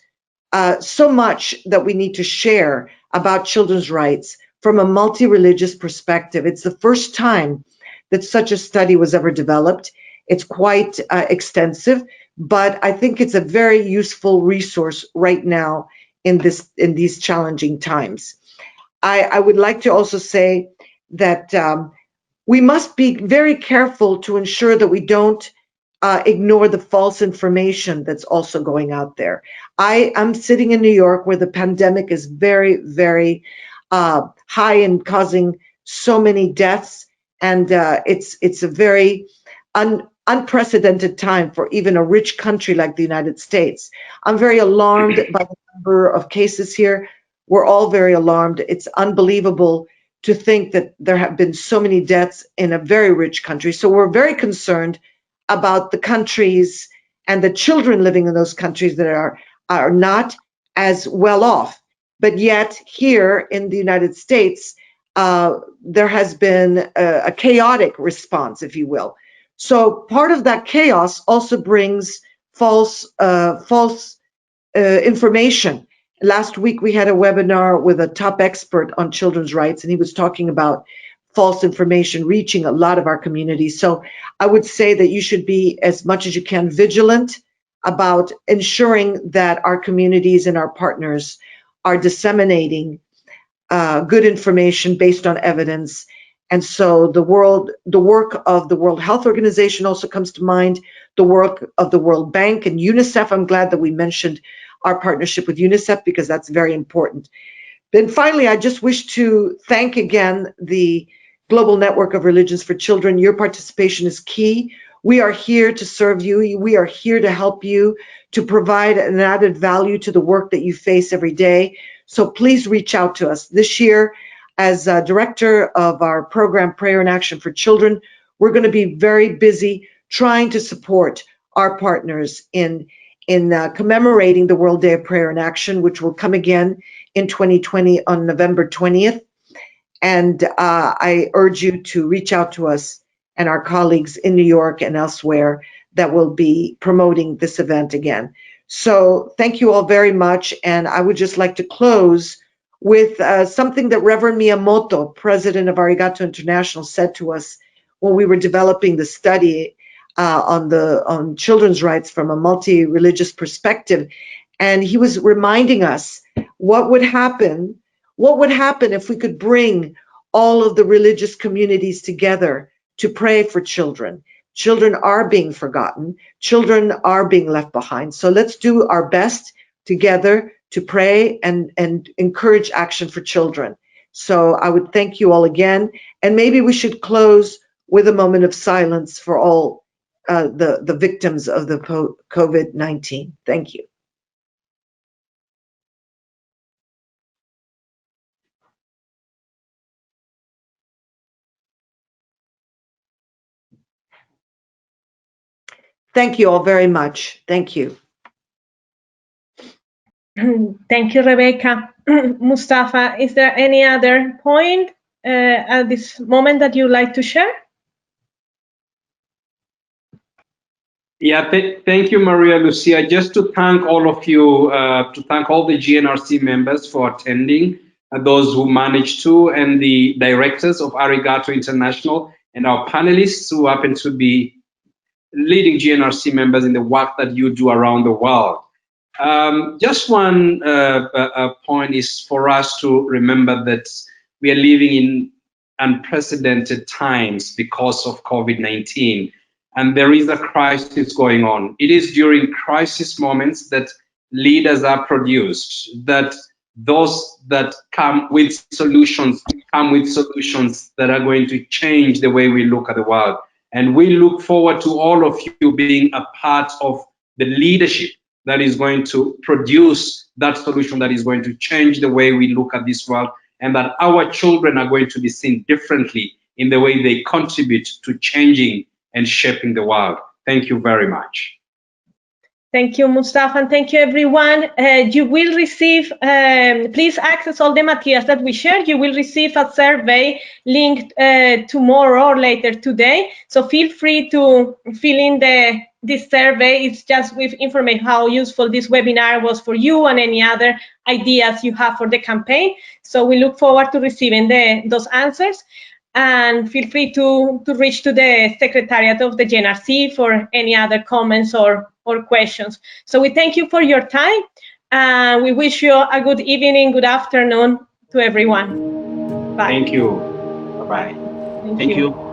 so much that we need to share about children's rights from a multi-religious perspective. It's the first time that such a study was ever developed. It's quite extensive, but I think it's a very useful resource right now in these challenging times. I would like to also say that we must be very careful to ensure that we don't ignore the false information that's also going out there. I'm sitting in New York where the pandemic is very, very high and causing so many deaths, and it's a very unprecedented time for even a rich country like the United States. I'm very alarmed by the number of cases here. We're all very alarmed. It's unbelievable to think that there have been so many deaths in a very rich country. So we're very concerned about the countries and the children living in those countries that are not as well off. But yet here in the United States, there has been a chaotic response, if you will. So part of that chaos also brings false information. Last week, we had a webinar with a top expert on children's rights, and he was talking about false information reaching a lot of our communities. So I would say that you should be, as much as you can, vigilant about ensuring that our communities and our partners are disseminating good information based on evidence. And so the work of the World Health Organization also comes to mind, the work of the World Bank and UNICEF. I'm glad that we mentioned our partnership with UNICEF because that's very important. Then finally, I just wish to thank again the Global Network of Religions for Children. Your participation is key. We are here to serve you. We are here to help you, to provide an added value to the work that you face every day. So please reach out to us. This year, as director of our program, Prayer in Action for Children, we're going to be very busy trying to support our partners in commemorating the World Day of Prayer in Action, which will come again in 2020 on November 20th. And I urge you to reach out to us and our colleagues in New York and elsewhere that will be promoting this event again. So thank you all very much. And I would just like to close with something that Reverend Miyamoto, president of Arigato International, said to us when we were developing the study on children's rights from a multi-religious perspective. And he was reminding us what would happen if we could bring all of the religious communities together to pray for children. Children are being forgotten. Children are being left behind. So let's do our best together to pray and encourage action for children. So I would thank you all again. And maybe we should close with a moment of silence for all the victims of the COVID-19. Thank you. Thank you all very much. Thank you. Thank you, Rebecca. Mustafa, is there any other point at this moment that you'd like to share? Yeah, thank you, Maria Lucia. Just to thank all of you, to thank all the GNRC members for attending, those who managed to, and the directors of Arigato International, and our panelists who happen to be leading GNRC members in the work that you do around the world. Just one point is for us to remember that we are living in unprecedented times because of COVID-19, and there is a crisis going on. It is during crisis moments that leaders are produced, that those that come with solutions that are going to change the way we look at the world. And we look forward to all of you being a part of the leadership that is going to produce that solution that is going to change the way we look at this world, and that our children are going to be seen differently in the way they contribute to changing and shaping the world. Thank you very much. Thank you, Mustafa, and thank you, everyone. You will receive, please access all the materials that we shared. You will receive a survey linked tomorrow or later today. So feel free to fill in this survey. It's just with information how useful this webinar was for you and any other ideas you have for the campaign. So we look forward to receiving those answers. And feel free to reach to the Secretariat of the GNRC for any other comments or questions. So we thank you for your time, and we wish you a good evening, good afternoon to everyone. Bye. Thank you. Bye-bye. Thank you.